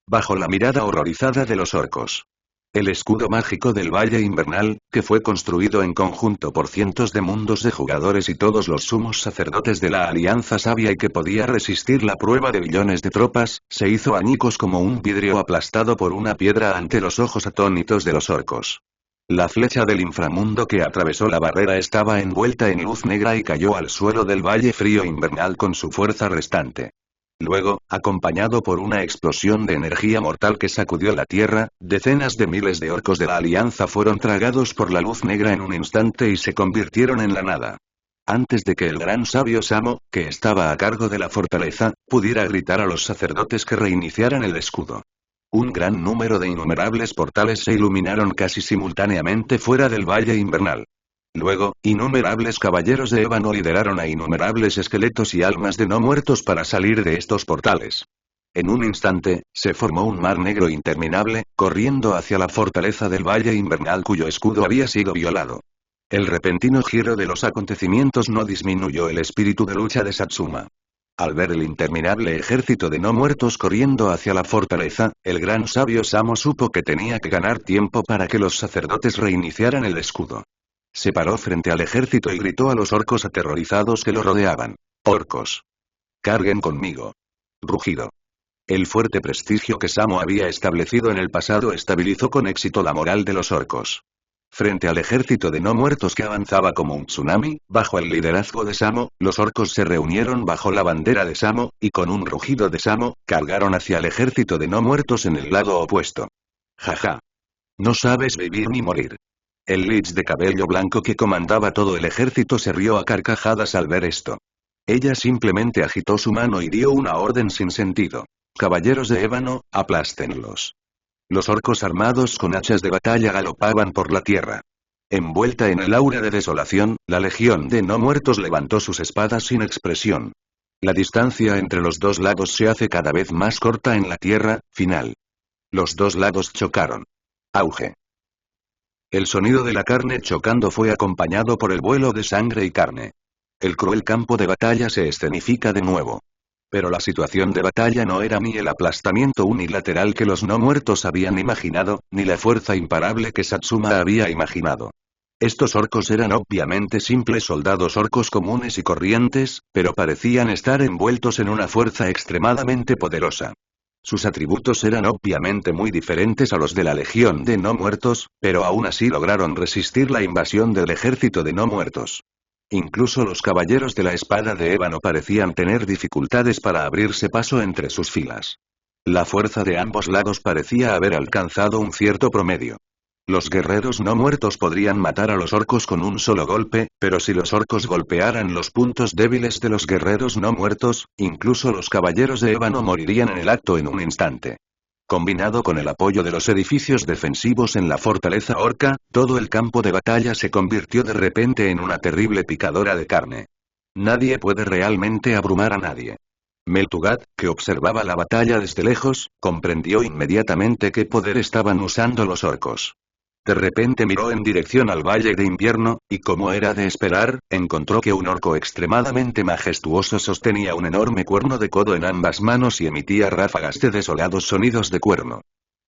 Bajo la mirada horrorizada de los orcos. El escudo mágico del Valle Invernal, que fue construido en conjunto por cientos de mundos de jugadores y todos los sumos sacerdotes de la Alianza Sabia y que podía resistir la prueba de billones de tropas, se hizo añicos como un vidrio aplastado por una piedra ante los ojos atónitos de los orcos. La flecha del inframundo que atravesó la barrera estaba envuelta en luz negra y cayó al suelo del Valle Frío Invernal con su fuerza restante. Luego, acompañado por una explosión de energía mortal que sacudió la tierra, decenas de miles de orcos de la Alianza fueron tragados por la luz negra en un instante y se convirtieron en la nada. Antes de que el gran sabio Samo, que estaba a cargo de la fortaleza, pudiera gritar a los sacerdotes que reiniciaran el escudo. Un gran número de innumerables portales se iluminaron casi simultáneamente fuera del Valle Invernal. Luego, innumerables caballeros de ébano lideraron a innumerables esqueletos y almas de no muertos para salir de estos portales. En un instante, se formó un mar negro interminable, corriendo hacia la fortaleza del Valle Invernal cuyo escudo había sido violado. El repentino giro de los acontecimientos no disminuyó el espíritu de lucha de Satsuma. Al ver el interminable ejército de no muertos corriendo hacia la fortaleza, el gran sabio Samo supo que tenía que ganar tiempo para que los sacerdotes reiniciaran el escudo. Se paró frente al ejército y gritó a los orcos aterrorizados que lo rodeaban. Orcos. Carguen conmigo. Rugido. El fuerte prestigio que Samo había establecido en el pasado estabilizó con éxito la moral de los orcos. Frente al ejército de no muertos que avanzaba como un tsunami, bajo el liderazgo de Samo, los orcos se reunieron bajo la bandera de Samo, y con un rugido de Samo, cargaron hacia el ejército de no muertos en el lado opuesto. Jaja. No sabes vivir ni morir. El lich de cabello blanco que comandaba todo el ejército se rió a carcajadas al ver esto. Ella simplemente agitó su mano y dio una orden sin sentido. Caballeros de ébano, aplástenlos. Los orcos armados con hachas de batalla galopaban por la tierra. Envuelta en el aura de desolación, la legión de no muertos levantó sus espadas sin expresión. La distancia entre los dos lados se hace cada vez más corta en la tierra, final. Los dos lados chocaron. Auge. El sonido de la carne chocando fue acompañado por el vuelo de sangre y carne. El cruel campo de batalla se escenifica de nuevo. Pero la situación de batalla no era ni el aplastamiento unilateral que los no muertos habían imaginado, ni la fuerza imparable que Satsuma había imaginado. Estos orcos eran obviamente simples soldados orcos comunes y corrientes, pero parecían estar envueltos en una fuerza extremadamente poderosa. Sus atributos eran obviamente muy diferentes a los de la legión de no muertos, pero aún así lograron resistir la invasión del ejército de no muertos. Incluso los caballeros de la espada de ébano parecían tener dificultades para abrirse paso entre sus filas. La fuerza de ambos lados parecía haber alcanzado un cierto promedio. Los guerreros no muertos podrían matar a los orcos con un solo golpe, pero si los orcos golpearan los puntos débiles de los guerreros no muertos, incluso los caballeros de ébano morirían en el acto en un instante. Combinado con el apoyo de los edificios defensivos en la fortaleza orca, todo el campo de batalla se convirtió de repente en una terrible picadora de carne. Nadie puede realmente abrumar a nadie. Meltugat, que observaba la batalla desde lejos, comprendió inmediatamente qué poder estaban usando los orcos. De repente miró en dirección al Valle de Invierno, y como era de esperar, encontró que un orco extremadamente majestuoso sostenía un enorme cuerno de codo en ambas manos y emitía ráfagas de desolados sonidos de cuerno.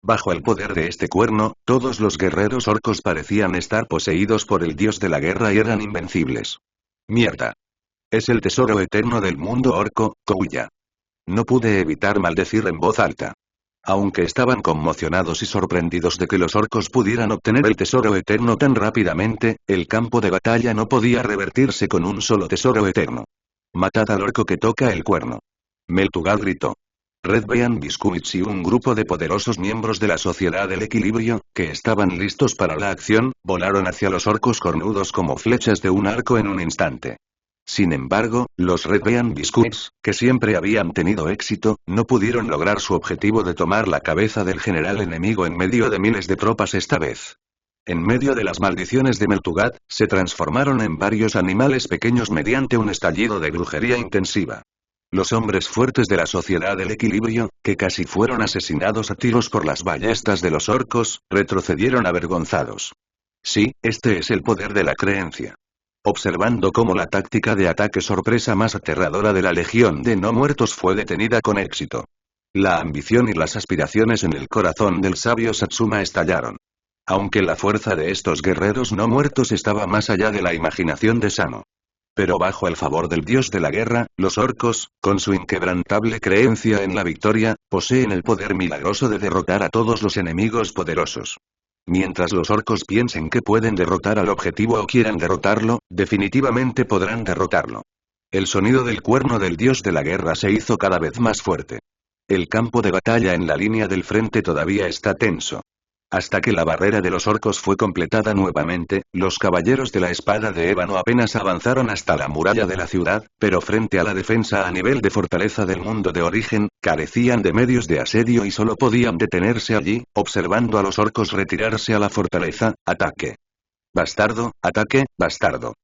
Bajo el poder de este cuerno, todos los guerreros orcos parecían estar poseídos por el dios de la guerra y eran invencibles. Mierda. Es el tesoro eterno del mundo orco, Kouya. No pude evitar maldecir en voz alta. Aunque estaban conmocionados y sorprendidos de que los orcos pudieran obtener el tesoro eterno tan rápidamente, el campo de batalla no podía revertirse con un solo tesoro eterno. Matad al orco que toca el cuerno. Meltugat gritó. Red Bean Biscuits y un grupo de poderosos miembros de la Sociedad del Equilibrio, que estaban listos para la acción, volaron hacia los orcos cornudos como flechas de un arco en un instante. Sin embargo, los Red Bean Biscuits, que siempre habían tenido éxito, no pudieron lograr su objetivo de tomar la cabeza del general enemigo en medio de miles de tropas esta vez. En medio de las maldiciones de Meltugat, se transformaron en varios animales pequeños mediante un estallido de brujería intensiva. Los hombres fuertes de la Sociedad del Equilibrio, que casi fueron asesinados a tiros por las ballestas de los orcos, retrocedieron avergonzados. Sí, este es el poder de la creencia. Observando cómo la táctica de ataque sorpresa más aterradora de la Legión de no muertos fue detenida con éxito. La ambición y las aspiraciones en el corazón del sabio Satsuma estallaron. Aunque la fuerza de estos guerreros no muertos estaba más allá de la imaginación de Samo. Pero bajo el favor del dios de la guerra, los orcos, con su inquebrantable creencia en la victoria, poseen el poder milagroso de derrotar a todos los enemigos poderosos. Mientras los orcos piensen que pueden derrotar al objetivo o quieran derrotarlo, definitivamente podrán derrotarlo. El sonido del cuerno del dios de la guerra se hizo cada vez más fuerte. El campo de batalla en la línea del frente todavía está tenso. Hasta que la barrera de los orcos fue completada nuevamente, los caballeros de la espada de ébano apenas avanzaron hasta la muralla de la ciudad, pero frente a la defensa a nivel de fortaleza del mundo de origen, carecían de medios de asedio y solo podían detenerse allí, observando a los orcos retirarse a la fortaleza. Ataque. Bastardo, ataque, bastardo.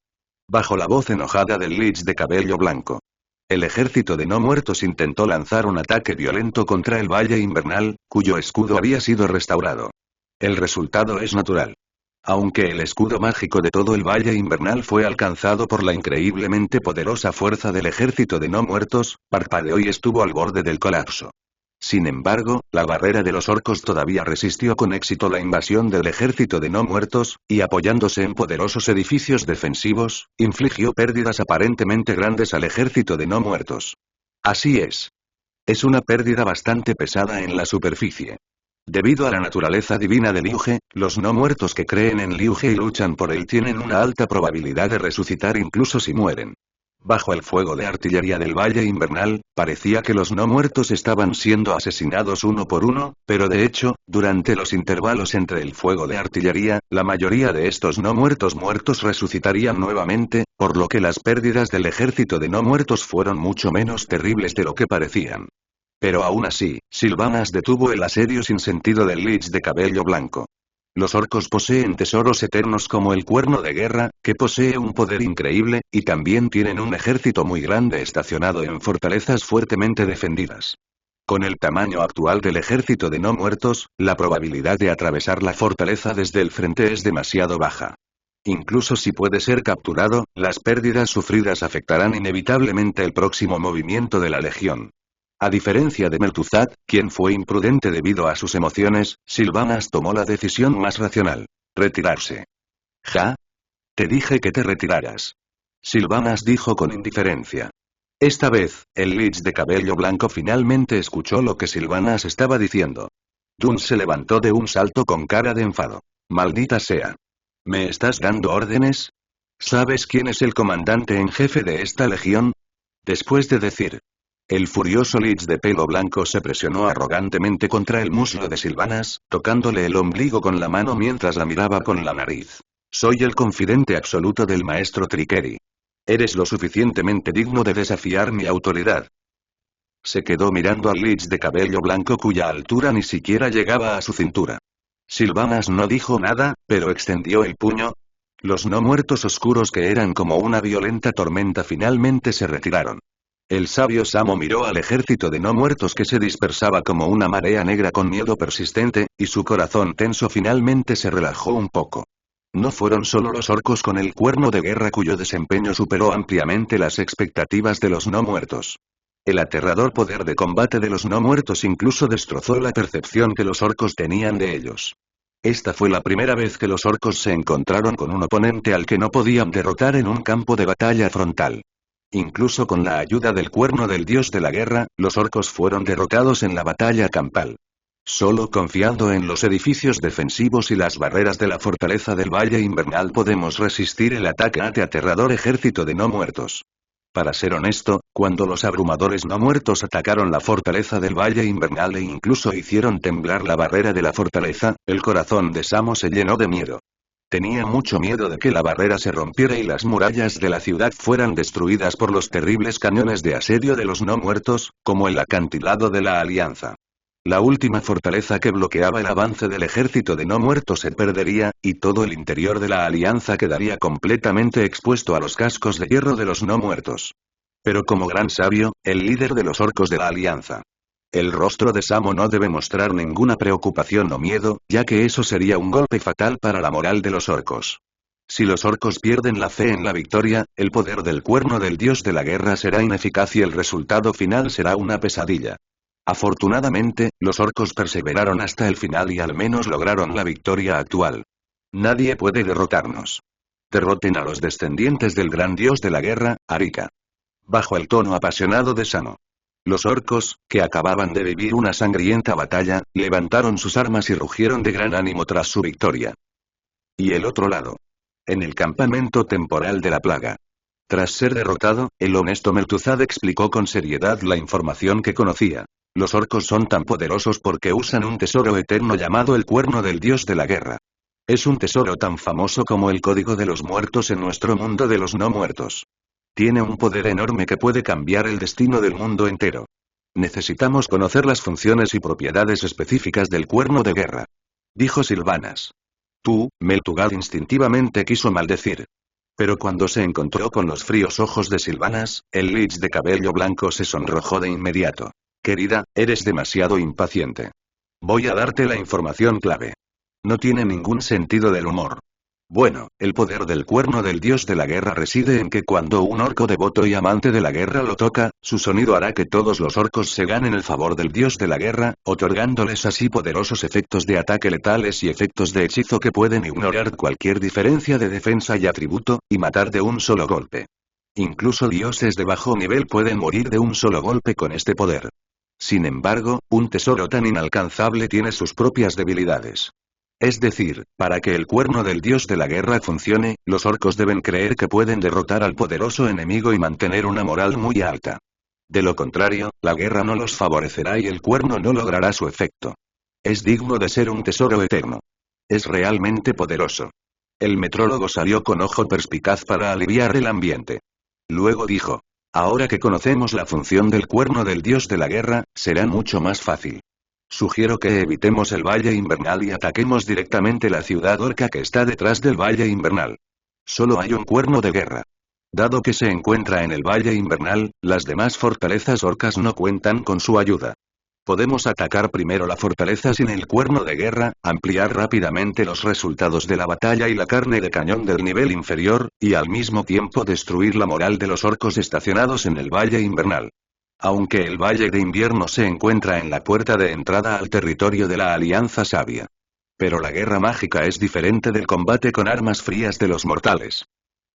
Bajo la voz enojada del Lich de cabello blanco. El ejército de no muertos intentó lanzar un ataque violento contra el Valle Invernal, cuyo escudo había sido restaurado. El resultado es natural. Aunque el escudo mágico de todo el Valle Invernal fue alcanzado por la increíblemente poderosa fuerza del ejército de no muertos, parpadeó y estuvo al borde del colapso. Sin embargo, la barrera de los orcos todavía resistió con éxito la invasión del ejército de no muertos, y apoyándose en poderosos edificios defensivos, infligió pérdidas aparentemente grandes al ejército de no muertos. Así es. Es una pérdida bastante pesada en la superficie. Debido a la naturaleza divina de Liuge, los no muertos que creen en Liuge y luchan por él tienen una alta probabilidad de resucitar incluso si mueren. Bajo el fuego de artillería del Valle Invernal, parecía que los no muertos estaban siendo asesinados uno por uno, pero de hecho, durante los intervalos entre el fuego de artillería, la mayoría de estos no muertos resucitarían nuevamente, por lo que las pérdidas del ejército de no muertos fueron mucho menos terribles de lo que parecían. Pero aún así, Sylvanas detuvo el asedio sin sentido del Lich de cabello blanco. Los orcos poseen tesoros eternos como el cuerno de guerra, que posee un poder increíble, y también tienen un ejército muy grande estacionado en fortalezas fuertemente defendidas. Con el tamaño actual del ejército de no muertos, la probabilidad de atravesar la fortaleza desde el frente es demasiado baja. Incluso si puede ser capturado, las pérdidas sufridas afectarán inevitablemente el próximo movimiento de la legión. A diferencia de Meltuzad, quien fue imprudente debido a sus emociones, Sylvanas tomó la decisión más racional. Retirarse. ¿Ja? Te dije que te retiraras. Sylvanas dijo con indiferencia. Esta vez, el Lich de cabello blanco finalmente escuchó lo que Sylvanas estaba diciendo. Dun se levantó de un salto con cara de enfado. Maldita sea. ¿Me estás dando órdenes? ¿Sabes quién es el comandante en jefe de esta legión? Después de decir. El furioso Lich de pelo blanco se presionó arrogantemente contra el muslo de Sylvanas, tocándole el ombligo con la mano mientras la miraba con la nariz. Soy el confidente absoluto del maestro Triqueri. Eres lo suficientemente digno de desafiar mi autoridad. Se quedó mirando al Lich de cabello blanco cuya altura ni siquiera llegaba a su cintura. Sylvanas no dijo nada, pero extendió el puño. Los no muertos oscuros que eran como una violenta tormenta finalmente se retiraron. El sabio Samo miró al ejército de no muertos que se dispersaba como una marea negra con miedo persistente, y su corazón tenso finalmente se relajó un poco. No fueron solo los orcos con el cuerno de guerra cuyo desempeño superó ampliamente las expectativas de los no muertos. El aterrador poder de combate de los no muertos incluso destrozó la percepción que los orcos tenían de ellos. Esta fue la primera vez que los orcos se encontraron con un oponente al que no podían derrotar en un campo de batalla frontal. Incluso con la ayuda del cuerno del dios de la guerra, los orcos fueron derrotados en la batalla campal. Solo confiando en los edificios defensivos y las barreras de la fortaleza del Valle Invernal podemos resistir el ataque a este aterrador ejército de no muertos. Para ser honesto, cuando los abrumadores no muertos atacaron la fortaleza del Valle Invernal e incluso hicieron temblar la barrera de la fortaleza, el corazón de Samo se llenó de miedo. Tenía mucho miedo de que la barrera se rompiera y las murallas de la ciudad fueran destruidas por los terribles cañones de asedio de los no muertos, como el acantilado de la Alianza. La última fortaleza que bloqueaba el avance del ejército de no muertos se perdería, y todo el interior de la Alianza quedaría completamente expuesto a los cascos de hierro de los no muertos. Pero como gran sabio, el líder de los orcos de la Alianza. El rostro de Samo no debe mostrar ninguna preocupación o miedo, ya que eso sería un golpe fatal para la moral de los orcos. Si los orcos pierden la fe en la victoria, el poder del cuerno del dios de la guerra será ineficaz y el resultado final será una pesadilla. Afortunadamente, los orcos perseveraron hasta el final y al menos lograron la victoria actual. Nadie puede derrotarnos. Derroten a los descendientes del gran dios de la guerra, Arika. Bajo el tono apasionado de Samo. Los orcos, que acababan de vivir una sangrienta batalla, levantaron sus armas y rugieron de gran ánimo tras su victoria. Y el otro lado. En el campamento temporal de la plaga. Tras ser derrotado, el honesto Meltuzad explicó con seriedad la información que conocía. Los orcos son tan poderosos porque usan un tesoro eterno llamado el cuerno del dios de la guerra. Es un tesoro tan famoso como el código de los muertos en nuestro mundo de los no muertos. Tiene un poder enorme que puede cambiar el destino del mundo entero. Necesitamos conocer las funciones y propiedades específicas del cuerno de guerra. Dijo Sylvanas. Meltugal instintivamente quiso maldecir. Pero cuando se encontró con los fríos ojos de Sylvanas, el lich de cabello blanco se sonrojó de inmediato. Querida, eres demasiado impaciente. Voy a darte la información clave. No tiene ningún sentido del humor. Bueno, el poder del cuerno del dios de la guerra reside en que cuando un orco devoto y amante de la guerra lo toca, su sonido hará que todos los orcos se ganen el favor del dios de la guerra, otorgándoles así poderosos efectos de ataque letales y efectos de hechizo que pueden ignorar cualquier diferencia de defensa y atributo, y matar de un solo golpe. Incluso dioses de bajo nivel pueden morir de un solo golpe con este poder. Sin embargo, un tesoro tan inalcanzable tiene sus propias debilidades. Es decir, para que el cuerno del dios de la guerra funcione, los orcos deben creer que pueden derrotar al poderoso enemigo y mantener una moral muy alta. De lo contrario, la guerra no los favorecerá y el cuerno no logrará su efecto. Es digno de ser un tesoro eterno. Es realmente poderoso. El metrólogo salió con ojo perspicaz para aliviar el ambiente. Luego dijo: ahora que conocemos la función del cuerno del dios de la guerra, será mucho más fácil. Sugiero que evitemos el Valle Invernal y ataquemos directamente la ciudad orca que está detrás del Valle Invernal. Solo hay un cuerno de guerra. Dado que se encuentra en el Valle Invernal, las demás fortalezas orcas no cuentan con su ayuda. Podemos atacar primero la fortaleza sin el cuerno de guerra, ampliar rápidamente los resultados de la batalla y la carne de cañón del nivel inferior, y al mismo tiempo destruir la moral de los orcos estacionados en el Valle Invernal. Aunque el Valle de Invierno se encuentra en la puerta de entrada al territorio de la Alianza Sabia. Pero la guerra mágica es diferente del combate con armas frías de los mortales.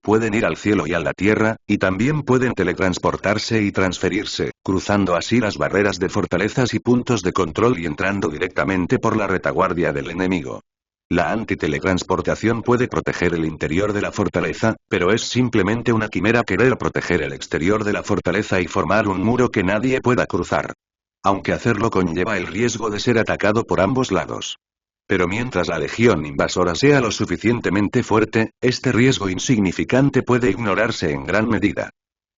Pueden ir al cielo y a la tierra, y también pueden teletransportarse y transferirse, cruzando así las barreras de fortalezas y puntos de control y entrando directamente por la retaguardia del enemigo. La antiteletransportación puede proteger el interior de la fortaleza, pero es simplemente una quimera querer proteger el exterior de la fortaleza y formar un muro que nadie pueda cruzar. Aunque hacerlo conlleva el riesgo de ser atacado por ambos lados. Pero mientras la legión invasora sea lo suficientemente fuerte, este riesgo insignificante puede ignorarse en gran medida.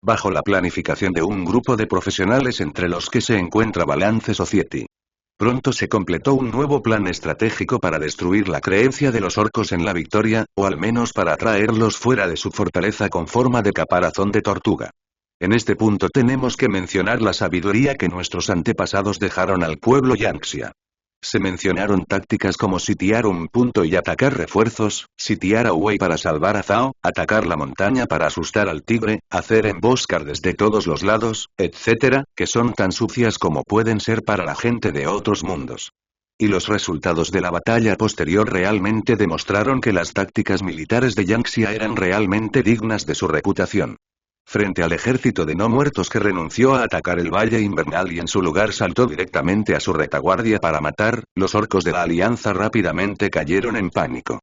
Bajo la planificación de un grupo de profesionales entre los que se encuentra Balance Society. Pronto se completó un nuevo plan estratégico para destruir la creencia de los orcos en la victoria, o al menos para traerlos fuera de su fortaleza con forma de caparazón de tortuga. En este punto tenemos que mencionar la sabiduría que nuestros antepasados dejaron al pueblo Yanxia. Se mencionaron tácticas como sitiar un punto y atacar refuerzos, sitiar a Wei para salvar a Zhao, atacar la montaña para asustar al tigre, hacer emboscar desde todos los lados, etc., que son tan sucias como pueden ser para la gente de otros mundos. Y los resultados de la batalla posterior realmente demostraron que las tácticas militares de Yanxia eran realmente dignas de su reputación. Frente al ejército de no muertos que renunció a atacar el Valle Invernal y en su lugar saltó directamente a su retaguardia para matar, los orcos de la Alianza rápidamente cayeron en pánico.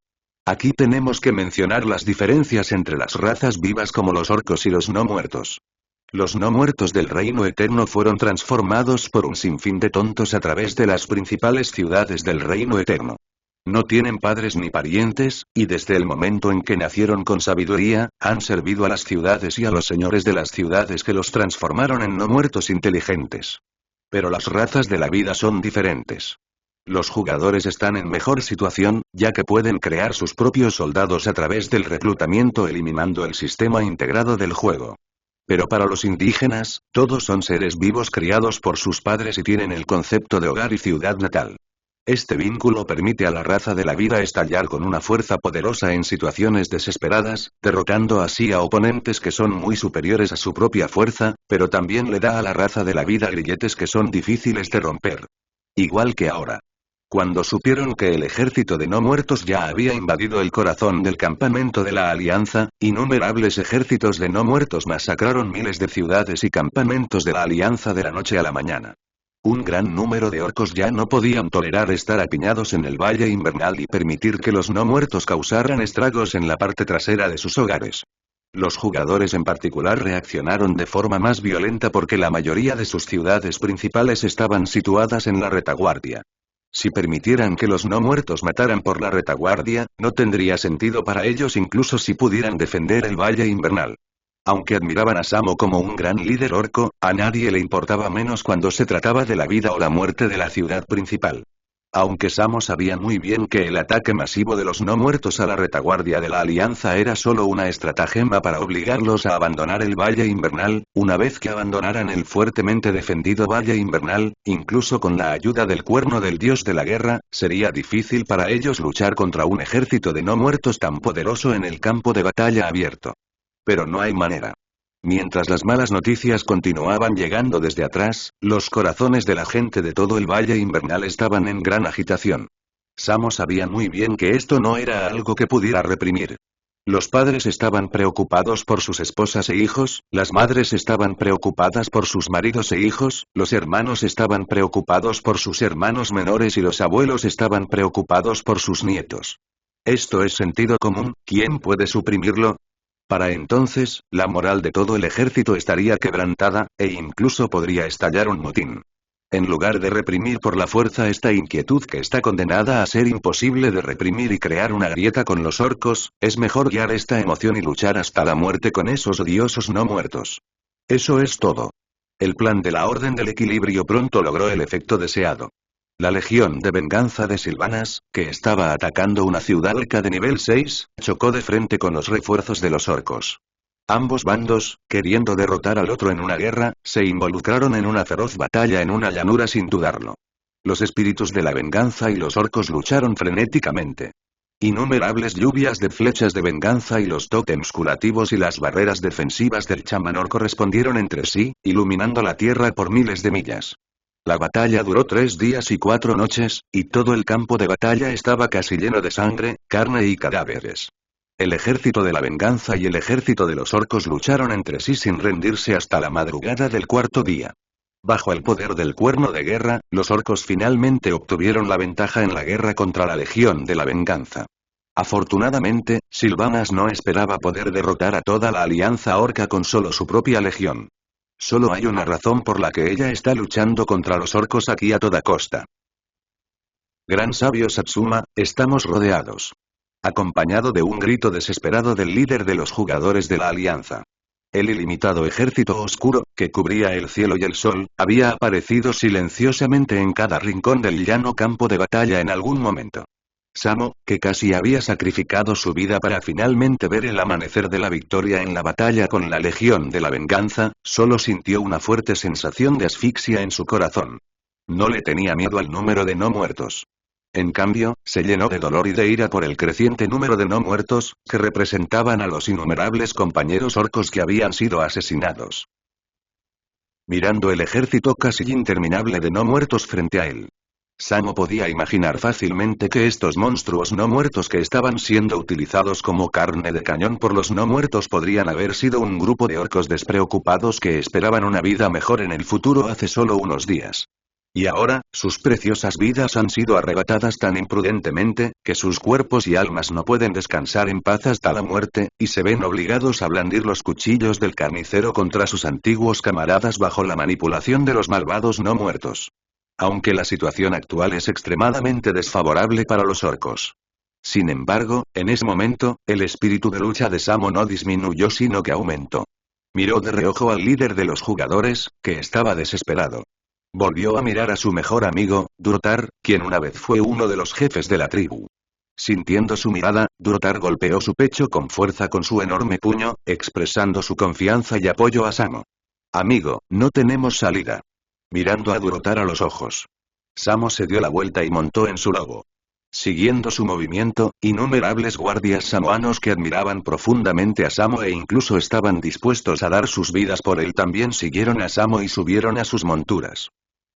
Aquí tenemos que mencionar las diferencias entre las razas vivas como los orcos y los no muertos. Los no muertos del Reino Eterno fueron transformados por un sinfín de tontos a través de las principales ciudades del Reino Eterno. No tienen padres ni parientes, y desde el momento en que nacieron con sabiduría, han servido a las ciudades y a los señores de las ciudades que los transformaron en no muertos inteligentes. Pero las razas de la vida son diferentes. Los jugadores están en mejor situación, ya que pueden crear sus propios soldados a través del reclutamiento eliminando el sistema integrado del juego. Pero para los indígenas, todos son seres vivos criados por sus padres y tienen el concepto de hogar y ciudad natal. Este vínculo permite a la raza de la vida estallar con una fuerza poderosa en situaciones desesperadas, derrotando así a oponentes que son muy superiores a su propia fuerza, pero también le da a la raza de la vida grilletes que son difíciles de romper. Igual que ahora. Cuando supieron que el ejército de no muertos ya había invadido el corazón del campamento de la Alianza, innumerables ejércitos de no muertos masacraron miles de ciudades y campamentos de la Alianza de la noche a la mañana. Un gran número de orcos ya no podían tolerar estar apiñados en el Valle Invernal y permitir que los no muertos causaran estragos en la parte trasera de sus hogares. Los jugadores en particular reaccionaron de forma más violenta porque la mayoría de sus ciudades principales estaban situadas en la retaguardia. Si permitieran que los no muertos mataran por la retaguardia, no tendría sentido para ellos incluso si pudieran defender el Valle Invernal. Aunque admiraban a Samo como un gran líder orco, a nadie le importaba menos cuando se trataba de la vida o la muerte de la ciudad principal. Aunque Samo sabía muy bien que el ataque masivo de los no muertos a la retaguardia de la Alianza era solo una estratagema para obligarlos a abandonar el Valle Invernal, una vez que abandonaran el fuertemente defendido Valle Invernal, incluso con la ayuda del cuerno del dios de la guerra, sería difícil para ellos luchar contra un ejército de no muertos tan poderoso en el campo de batalla abierto. Pero no hay manera. Mientras las malas noticias continuaban llegando desde atrás, los corazones de la gente de todo el Valle Invernal estaban en gran agitación. Samo sabía muy bien que esto no era algo que pudiera reprimir. Los padres estaban preocupados por sus esposas e hijos, las madres estaban preocupadas por sus maridos e hijos, los hermanos estaban preocupados por sus hermanos menores y los abuelos estaban preocupados por sus nietos. Esto es sentido común, ¿quién puede suprimirlo? Para entonces, la moral de todo el ejército estaría quebrantada, e incluso podría estallar un motín. En lugar de reprimir por la fuerza esta inquietud que está condenada a ser imposible de reprimir y crear una grieta con los orcos, es mejor guiar esta emoción y luchar hasta la muerte con esos odiosos no muertos. Eso es todo. El plan de la Orden del Equilibrio pronto logró el efecto deseado. La Legión de Venganza de Silvanas, que estaba atacando una ciudad orca de nivel 6, chocó de frente con los refuerzos de los orcos. Ambos bandos, queriendo derrotar al otro en una guerra, se involucraron en una feroz batalla en una llanura sin dudarlo. Los espíritus de la venganza y los orcos lucharon frenéticamente. Innumerables lluvias de flechas de venganza y los tótems curativos y las barreras defensivas del chamán orco respondieron entre sí, iluminando la tierra por miles de millas. La batalla duró 3 días y 4 noches, y todo el campo de batalla estaba casi lleno de sangre, carne y cadáveres. El ejército de la venganza y el ejército de los orcos lucharon entre sí sin rendirse hasta la madrugada del 4.º día. Bajo el poder del cuerno de guerra, los orcos finalmente obtuvieron la ventaja en la guerra contra la Legión de la Venganza. Afortunadamente, Silvanas no esperaba poder derrotar a toda la alianza orca con solo su propia legión. Solo hay una razón por la que ella está luchando contra los orcos aquí a toda costa. Gran sabio Satsuma, estamos rodeados. Acompañado de un grito desesperado del líder de los jugadores de la alianza. El ilimitado ejército oscuro, que cubría el cielo y el sol, había aparecido silenciosamente en cada rincón del llano campo de batalla en algún momento. Samo, que casi había sacrificado su vida para finalmente ver el amanecer de la victoria en la batalla con la Legión de la Venganza, solo sintió una fuerte sensación de asfixia en su corazón. No le tenía miedo al número de no muertos. En cambio, se llenó de dolor y de ira por el creciente número de no muertos, que representaban a los innumerables compañeros orcos que habían sido asesinados. Mirando el ejército casi interminable de no muertos frente a él. Samo podía imaginar fácilmente que estos monstruos no muertos que estaban siendo utilizados como carne de cañón por los no muertos podrían haber sido un grupo de orcos despreocupados que esperaban una vida mejor en el futuro hace solo unos días. Y ahora, sus preciosas vidas han sido arrebatadas tan imprudentemente, que sus cuerpos y almas no pueden descansar en paz hasta la muerte, y se ven obligados a blandir los cuchillos del carnicero contra sus antiguos camaradas bajo la manipulación de los malvados no muertos. Aunque la situación actual es extremadamente desfavorable para los orcos. Sin embargo, en ese momento, el espíritu de lucha de Samo no disminuyó sino que aumentó. Miró de reojo al líder de los jugadores, que estaba desesperado. Volvió a mirar a su mejor amigo, Durtar, quien una vez fue uno de los jefes de la tribu. Sintiendo su mirada, Durtar golpeó su pecho con fuerza con su enorme puño, expresando su confianza y apoyo a Samo. Amigo, no tenemos salida. Mirando a Durtar a los ojos. Samo se dio la vuelta y montó en su lobo. Siguiendo su movimiento, innumerables guardias samoanos que admiraban profundamente a Samo e incluso estaban dispuestos a dar sus vidas por él también siguieron a Samo y subieron a sus monturas.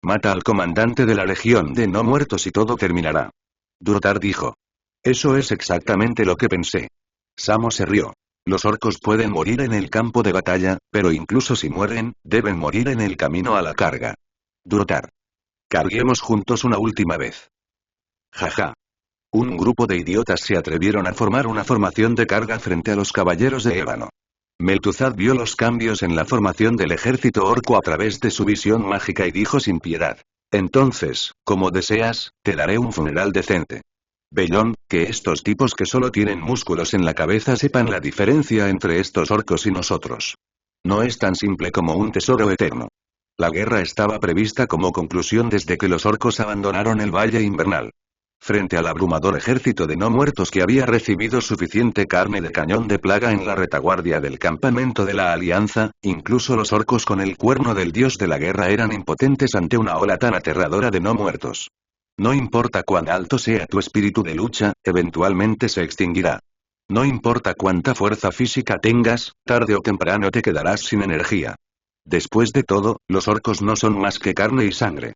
Mata al comandante de la Legión de no muertos y todo terminará. Durtar dijo. Eso es exactamente lo que pensé. Samo se rió. Los orcos pueden morir en el campo de batalla, pero incluso si mueren, deben morir en el camino a la carga. Durtar. Carguemos juntos una última vez. Jaja. Un grupo de idiotas se atrevieron a formar una formación de carga frente a los caballeros de ébano. Meltuzad vio los cambios en la formación del ejército orco a través de su visión mágica y dijo sin piedad. Entonces, como deseas, te daré un funeral decente. Bellón, que estos tipos que solo tienen músculos en la cabeza sepan la diferencia entre estos orcos y nosotros. No es tan simple como un tesoro eterno. La guerra estaba prevista como conclusión desde que los orcos abandonaron el Valle Invernal. Frente al abrumador ejército de no muertos que había recibido suficiente carne de cañón de plaga en la retaguardia del campamento de la Alianza, incluso los orcos con el cuerno del dios de la guerra eran impotentes ante una ola tan aterradora de no muertos. No importa cuán alto sea tu espíritu de lucha, eventualmente se extinguirá. No importa cuánta fuerza física tengas, tarde o temprano te quedarás sin energía. Después de todo, los orcos no son más que carne y sangre.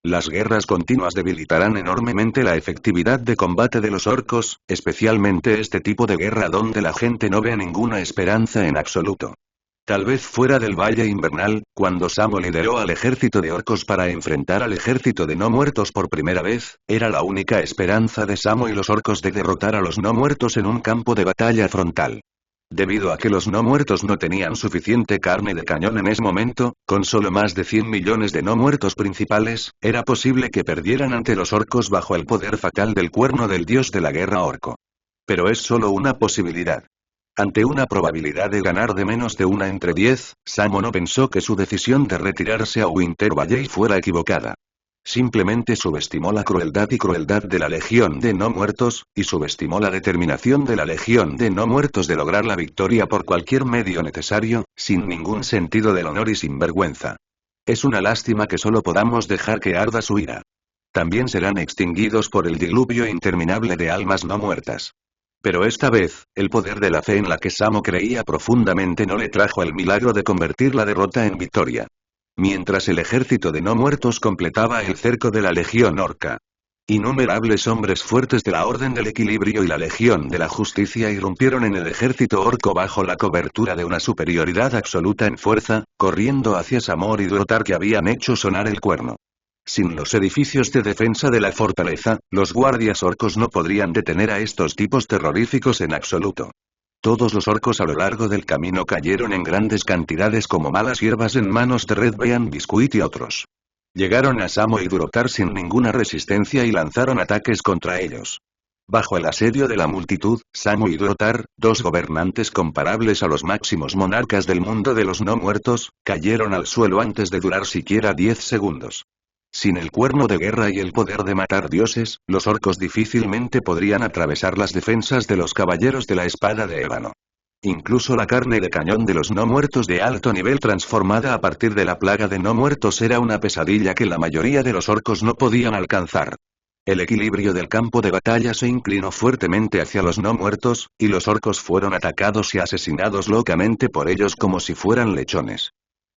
Las guerras continuas debilitarán enormemente la efectividad de combate de los orcos, especialmente este tipo de guerra donde la gente no ve ninguna esperanza en absoluto. Tal vez fuera del Valle Invernal, cuando Samo lideró al ejército de orcos para enfrentar al ejército de no muertos por primera vez, era la única esperanza de Samo y los orcos de derrotar a los no muertos en un campo de batalla frontal. Debido a que los no muertos no tenían suficiente carne de cañón en ese momento, con solo más de 100 millones de no muertos principales, era posible que perdieran ante los orcos bajo el poder fatal del cuerno del dios de la guerra orco. Pero es solo una posibilidad. Ante una probabilidad de ganar de menos de 1 entre 10, Samo no pensó que su decisión de retirarse a Winter Valley fuera equivocada. Simplemente subestimó la crueldad de la Legión de No Muertos, y subestimó la determinación de la Legión de No Muertos de lograr la victoria por cualquier medio necesario, sin ningún sentido del honor y sin vergüenza. Es una lástima que solo podamos dejar que arda su ira. También serán extinguidos por el diluvio interminable de almas no muertas. Pero esta vez, el poder de la fe en la que Samo creía profundamente no le trajo el milagro de convertir la derrota en victoria. Mientras el ejército de no muertos completaba el cerco de la Legión Orca. Innumerables hombres fuertes de la Orden del Equilibrio y la Legión de la Justicia irrumpieron en el ejército orco bajo la cobertura de una superioridad absoluta en fuerza, corriendo hacia Samor y Durotar que habían hecho sonar el cuerno. Sin los edificios de defensa de la fortaleza, los guardias orcos no podrían detener a estos tipos terroríficos en absoluto. Todos los orcos a lo largo del camino cayeron en grandes cantidades como malas hierbas en manos de Red Bean Biscuit y otros. Llegaron a Samo y Durotar sin ninguna resistencia y lanzaron ataques contra ellos. Bajo el asedio de la multitud, Samo y Durotar, dos gobernantes comparables a los máximos monarcas del mundo de los no muertos, cayeron al suelo antes de durar siquiera 10 segundos. Sin el cuerno de guerra y el poder de matar dioses, los orcos difícilmente podrían atravesar las defensas de los caballeros de la espada de ébano. Incluso la carne de cañón de los no muertos de alto nivel transformada a partir de la plaga de no muertos era una pesadilla que la mayoría de los orcos no podían alcanzar. El equilibrio del campo de batalla se inclinó fuertemente hacia los no muertos, y los orcos fueron atacados y asesinados locamente por ellos como si fueran lechones.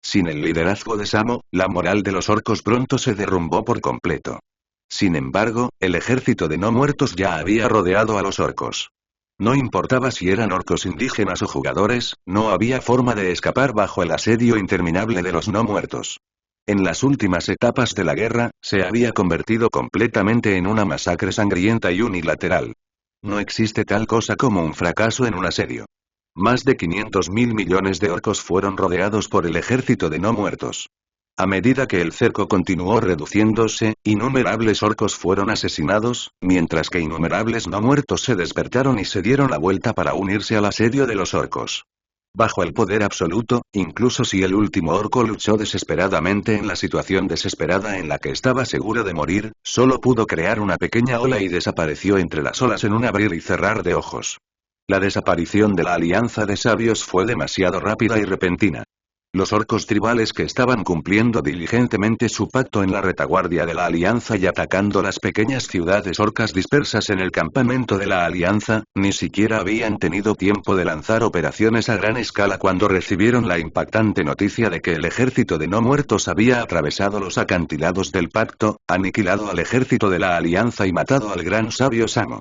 Sin el liderazgo de Samo, la moral de los orcos pronto se derrumbó por completo. Sin embargo, el ejército de no muertos ya había rodeado a los orcos. No importaba si eran orcos indígenas o jugadores, no había forma de escapar bajo el asedio interminable de los no muertos. En las últimas etapas de la guerra, se había convertido completamente en una masacre sangrienta y unilateral. No existe tal cosa como un fracaso en un asedio. Más de 500.000 millones de orcos fueron rodeados por el ejército de no muertos. A medida que el cerco continuó reduciéndose, innumerables orcos fueron asesinados, mientras que innumerables no muertos se despertaron y se dieron la vuelta para unirse al asedio de los orcos. Bajo el poder absoluto, incluso si el último orco luchó desesperadamente en la situación desesperada en la que estaba seguro de morir, solo pudo crear una pequeña ola y desapareció entre las olas en un abrir y cerrar de ojos. La desaparición de la Alianza de Sabios fue demasiado rápida y repentina. Los orcos tribales que estaban cumpliendo diligentemente su pacto en la retaguardia de la Alianza y atacando las pequeñas ciudades orcas dispersas en el campamento de la Alianza, ni siquiera habían tenido tiempo de lanzar operaciones a gran escala cuando recibieron la impactante noticia de que el ejército de no muertos había atravesado los acantilados del pacto, aniquilado al ejército de la Alianza y matado al gran sabio Samo.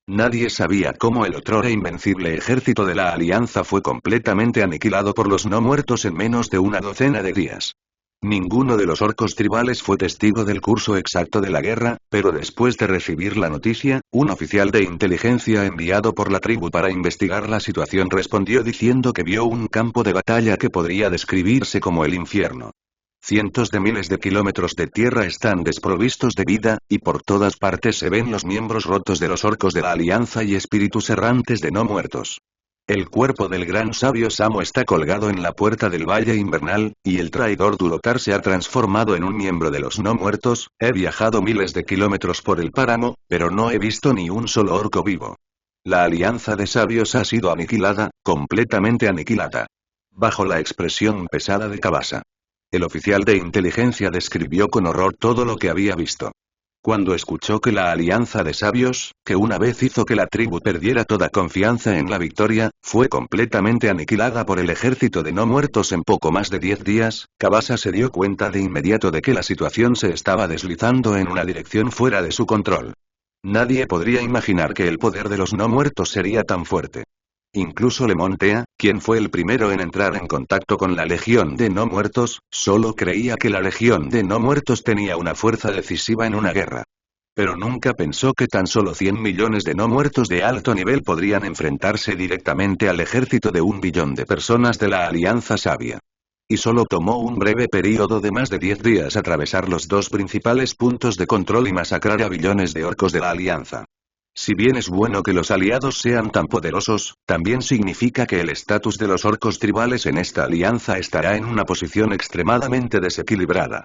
Nadie sabía cómo el otrora invencible ejército de la Alianza fue completamente aniquilado por los no muertos en menos de una docena de días. Ninguno de los orcos tribales fue testigo del curso exacto de la guerra, pero después de recibir la noticia, un oficial de inteligencia enviado por la tribu para investigar la situación respondió diciendo que vio un campo de batalla que podría describirse como el infierno. Cientos de miles de kilómetros de tierra están desprovistos de vida, y por todas partes se ven los miembros rotos de los orcos de la Alianza y espíritus errantes de no muertos. El cuerpo del gran sabio Samo está colgado en la puerta del Valle Invernal, y el traidor Durotar se ha transformado en un miembro de los no muertos. He viajado miles de kilómetros por el páramo, pero no he visto ni un solo orco vivo. La alianza de sabios ha sido aniquilada, completamente aniquilada. Bajo la expresión pesada de Kabasa. El oficial de inteligencia describió con horror todo lo que había visto. Cuando escuchó que la alianza de sabios, que una vez hizo que la tribu perdiera toda confianza en la victoria, fue completamente aniquilada por el ejército de no muertos en poco más de 10 días, Kabasa se dio cuenta de inmediato de que la situación se estaba deslizando en una dirección fuera de su control. Nadie podría imaginar que el poder de los no muertos sería tan fuerte. Incluso Lemontea, quien fue el primero en entrar en contacto con la Legión de No Muertos, solo creía que la Legión de No Muertos tenía una fuerza decisiva en una guerra. Pero nunca pensó que tan solo 100 millones de no muertos de alto nivel podrían enfrentarse directamente al ejército de 1 billón de personas de la Alianza Sabia. Y solo tomó un breve período de más de 10 días atravesar los dos principales puntos de control y masacrar a billones de orcos de la Alianza. Si bien es bueno que los aliados sean tan poderosos, también significa que el estatus de los orcos tribales en esta alianza estará en una posición extremadamente desequilibrada.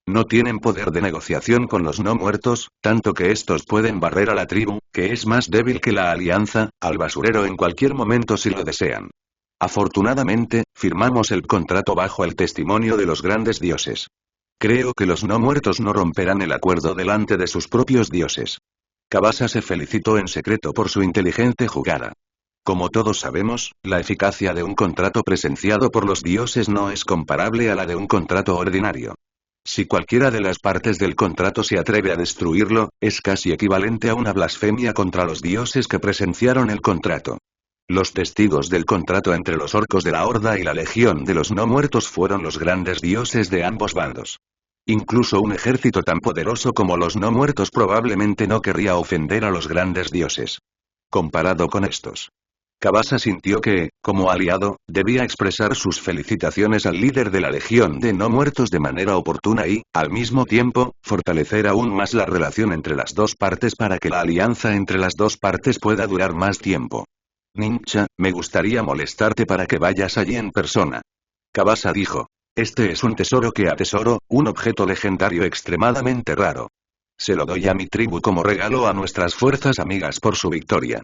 No tienen poder de negociación con los no muertos, tanto que estos pueden barrer a la tribu, que es más débil que la alianza, al basurero en cualquier momento si lo desean. Afortunadamente, firmamos el contrato bajo el testimonio de los grandes dioses. Creo que los no muertos no romperán el acuerdo delante de sus propios dioses. Kabasa se felicitó en secreto por su inteligente jugada. Como todos sabemos, la eficacia de un contrato presenciado por los dioses no es comparable a la de un contrato ordinario. Si cualquiera de las partes del contrato se atreve a destruirlo, es casi equivalente a una blasfemia contra los dioses que presenciaron el contrato. Los testigos del contrato entre los orcos de la Horda y la Legión de los No Muertos fueron los grandes dioses de ambos bandos. Incluso un ejército tan poderoso como los no muertos probablemente no querría ofender a los grandes dioses. Comparado con estos. Kabasa sintió que, como aliado, debía expresar sus felicitaciones al líder de la Legión de no muertos de manera oportuna y, al mismo tiempo, fortalecer aún más la relación entre las dos partes para que la alianza entre las dos partes pueda durar más tiempo. Nincha, me gustaría molestarte para que vayas allí en persona. Kabasa dijo. Este es un tesoro que atesoro, un objeto legendario extremadamente raro. Se lo doy a mi tribu como regalo a nuestras fuerzas amigas por su victoria.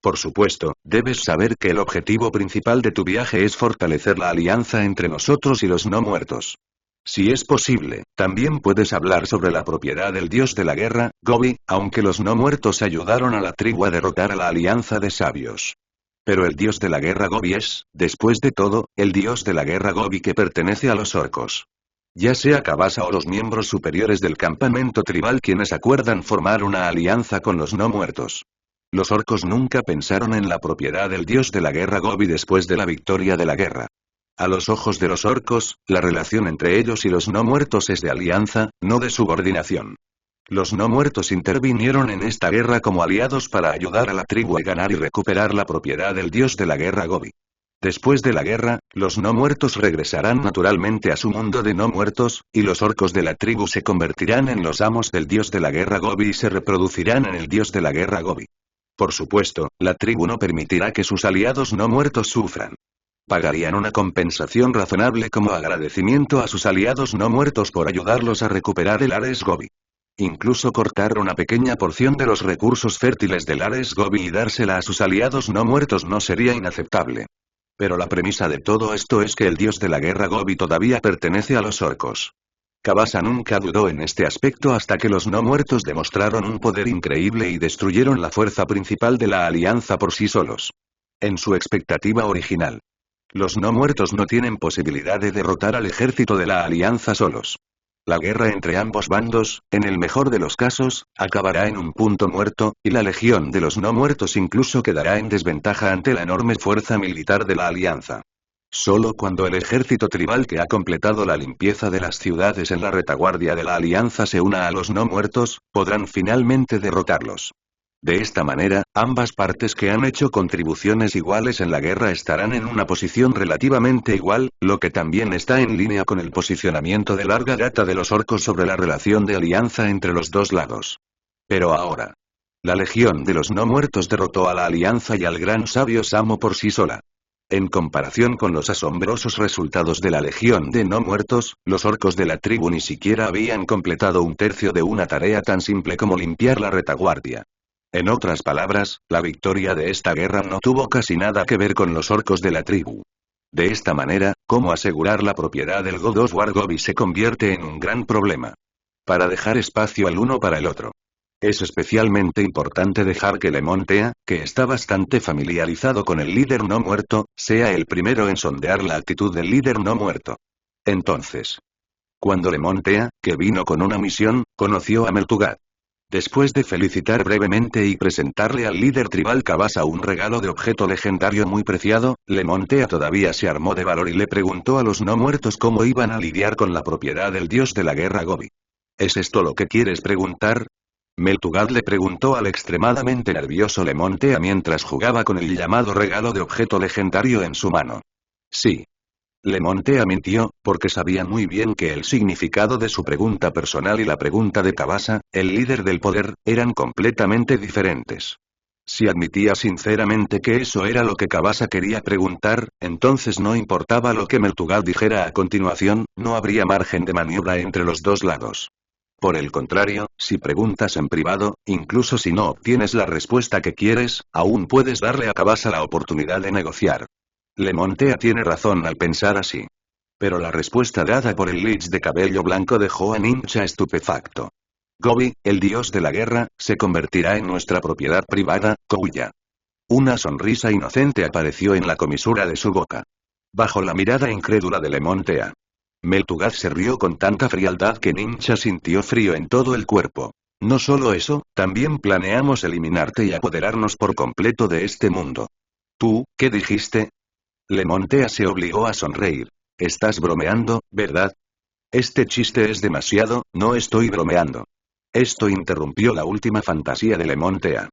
Por supuesto, debes saber que el objetivo principal de tu viaje es fortalecer la alianza entre nosotros y los no muertos. Si es posible, también puedes hablar sobre la propiedad del dios de la guerra, Gobi, aunque los no muertos ayudaron a la tribu a derrotar a la alianza de sabios. Pero el dios de la guerra Gobi es, después de todo, el dios de la guerra Gobi que pertenece a los orcos. Ya sea Kabasa o los miembros superiores del campamento tribal quienes acuerdan formar una alianza con los no muertos. Los orcos nunca pensaron en la propiedad del dios de la guerra Gobi después de la victoria de la guerra. A los ojos de los orcos, la relación entre ellos y los no muertos es de alianza, no de subordinación. Los no muertos intervinieron en esta guerra como aliados para ayudar a la tribu a ganar y recuperar la propiedad del dios de la guerra Gobi. Después de la guerra, los no muertos regresarán naturalmente a su mundo de no muertos, y los orcos de la tribu se convertirán en los amos del dios de la guerra Gobi y se reproducirán en el dios de la guerra Gobi. Por supuesto, la tribu no permitirá que sus aliados no muertos sufran. Pagarían una compensación razonable como agradecimiento a sus aliados no muertos por ayudarlos a recuperar el Ares Gobi. Incluso cortar una pequeña porción de los recursos fértiles del Ares Gobi y dársela a sus aliados no muertos no sería inaceptable. Pero la premisa de todo esto es que el dios de la guerra Gobi todavía pertenece a los orcos. Kabasa nunca dudó en este aspecto hasta que los no muertos demostraron un poder increíble y destruyeron la fuerza principal de la alianza por sí solos. En su expectativa original. Los no muertos no tienen posibilidad de derrotar al ejército de la alianza solos. La guerra entre ambos bandos, en el mejor de los casos, acabará en un punto muerto, y la legión de los no muertos incluso quedará en desventaja ante la enorme fuerza militar de la alianza. Solo cuando el ejército tribal que ha completado la limpieza de las ciudades en la retaguardia de la Alianza se una a los no muertos, podrán finalmente derrotarlos. De esta manera, ambas partes que han hecho contribuciones iguales en la guerra estarán en una posición relativamente igual, lo que también está en línea con el posicionamiento de larga data de los orcos sobre la relación de alianza entre los dos lados. Pero ahora, la Legión de los No Muertos derrotó a la Alianza y al Gran Sabio Samo por sí sola. En comparación con los asombrosos resultados de la Legión de No Muertos, los orcos de la tribu ni siquiera habían completado un tercio de una tarea tan simple como limpiar la retaguardia. En otras palabras, la victoria de esta guerra no tuvo casi nada que ver con los orcos de la tribu. De esta manera, cómo asegurar la propiedad del God of War Gobi se convierte en un gran problema. Para dejar espacio al uno para el otro. Es especialmente importante dejar que Lemontea, que está bastante familiarizado con el líder no muerto, sea el primero en sondear la actitud del líder no muerto. Entonces, cuando Lemontea, que vino con una misión, conoció a Meltugat. Después de felicitar brevemente y presentarle al líder tribal Kabasa un regalo de objeto legendario muy preciado, Lemontea todavía se armó de valor y le preguntó a los no muertos cómo iban a lidiar con la propiedad del dios de la guerra Gobi. ¿Es esto lo que quieres preguntar? Meltugat le preguntó al extremadamente nervioso Lemontea mientras jugaba con el llamado regalo de objeto legendario en su mano. Sí. Lemontea mintió, porque sabía muy bien que el significado de su pregunta personal y la pregunta de Kabasa, el líder del poder, eran completamente diferentes. Si admitía sinceramente que eso era lo que Kabasa quería preguntar, entonces no importaba lo que Meltugat dijera a continuación, no habría margen de maniobra entre los dos lados. Por el contrario, si preguntas en privado, incluso si no obtienes la respuesta que quieres, aún puedes darle a Kabasa la oportunidad de negociar. Lemontea tiene razón al pensar así. Pero la respuesta dada por el Lich de cabello blanco dejó a Ninja estupefacto. Gobi, el dios de la guerra, se convertirá en nuestra propiedad privada, Kouya. Una sonrisa inocente apareció en la comisura de su boca. Bajo la mirada incrédula de Lemontea. Meltugat se rió con tanta frialdad que Ninja sintió frío en todo el cuerpo. No solo eso, también planeamos eliminarte y apoderarnos por completo de este mundo. ¿Tú, qué dijiste? Lemontea se obligó a sonreír. Estás bromeando, ¿verdad? Este chiste es demasiado, no estoy bromeando. Esto interrumpió la última fantasía de Lemontea.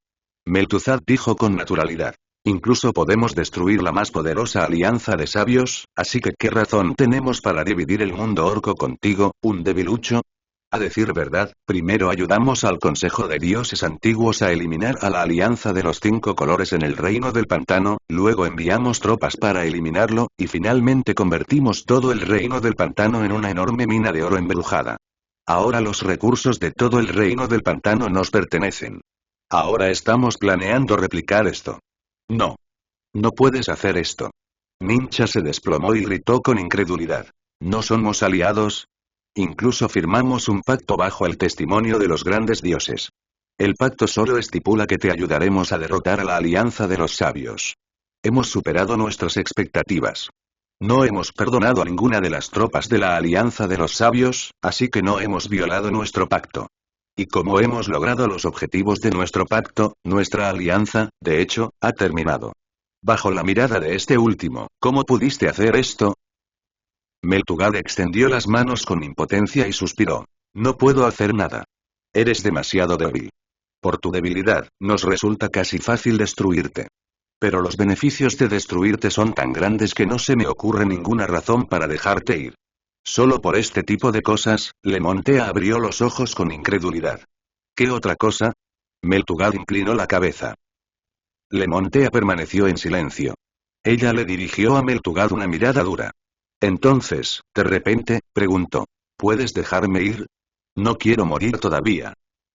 Meltugat dijo con naturalidad. Incluso podemos destruir la más poderosa alianza de sabios, así que ¿qué razón tenemos para dividir el mundo orco contigo, un debilucho? A decir verdad, primero ayudamos al Consejo de Dioses Antiguos a eliminar a la Alianza de los Cinco Colores en el Reino del Pantano, luego enviamos tropas para eliminarlo, y finalmente convertimos todo el Reino del Pantano en una enorme mina de oro embrujada. Ahora los recursos de todo el Reino del Pantano nos pertenecen. Ahora estamos planeando replicar esto. No. No puedes hacer esto. Ninja se desplomó y gritó con incredulidad. ¿No somos aliados? Incluso firmamos un pacto bajo el testimonio de los grandes dioses. El pacto solo estipula que te ayudaremos a derrotar a la alianza de los sabios. Hemos superado nuestras expectativas. No hemos perdonado a ninguna de las tropas de la alianza de los sabios, así que no hemos violado nuestro pacto. Y como hemos logrado los objetivos de nuestro pacto, nuestra alianza, de hecho, ha terminado. Bajo la mirada de este último, ¿cómo pudiste hacer esto? Meltugat extendió las manos con impotencia y suspiró. No puedo hacer nada. Eres demasiado débil. Por tu debilidad, nos resulta casi fácil destruirte. Pero los beneficios de destruirte son tan grandes que no se me ocurre ninguna razón para dejarte ir. Solo por este tipo de cosas, Lemontea abrió los ojos con incredulidad. ¿Qué otra cosa? Meltugat inclinó la cabeza. Lemontea permaneció en silencio. Ella le dirigió a Meltugat una mirada dura. Entonces, de repente, preguntó. ¿Puedes dejarme ir? No quiero morir todavía.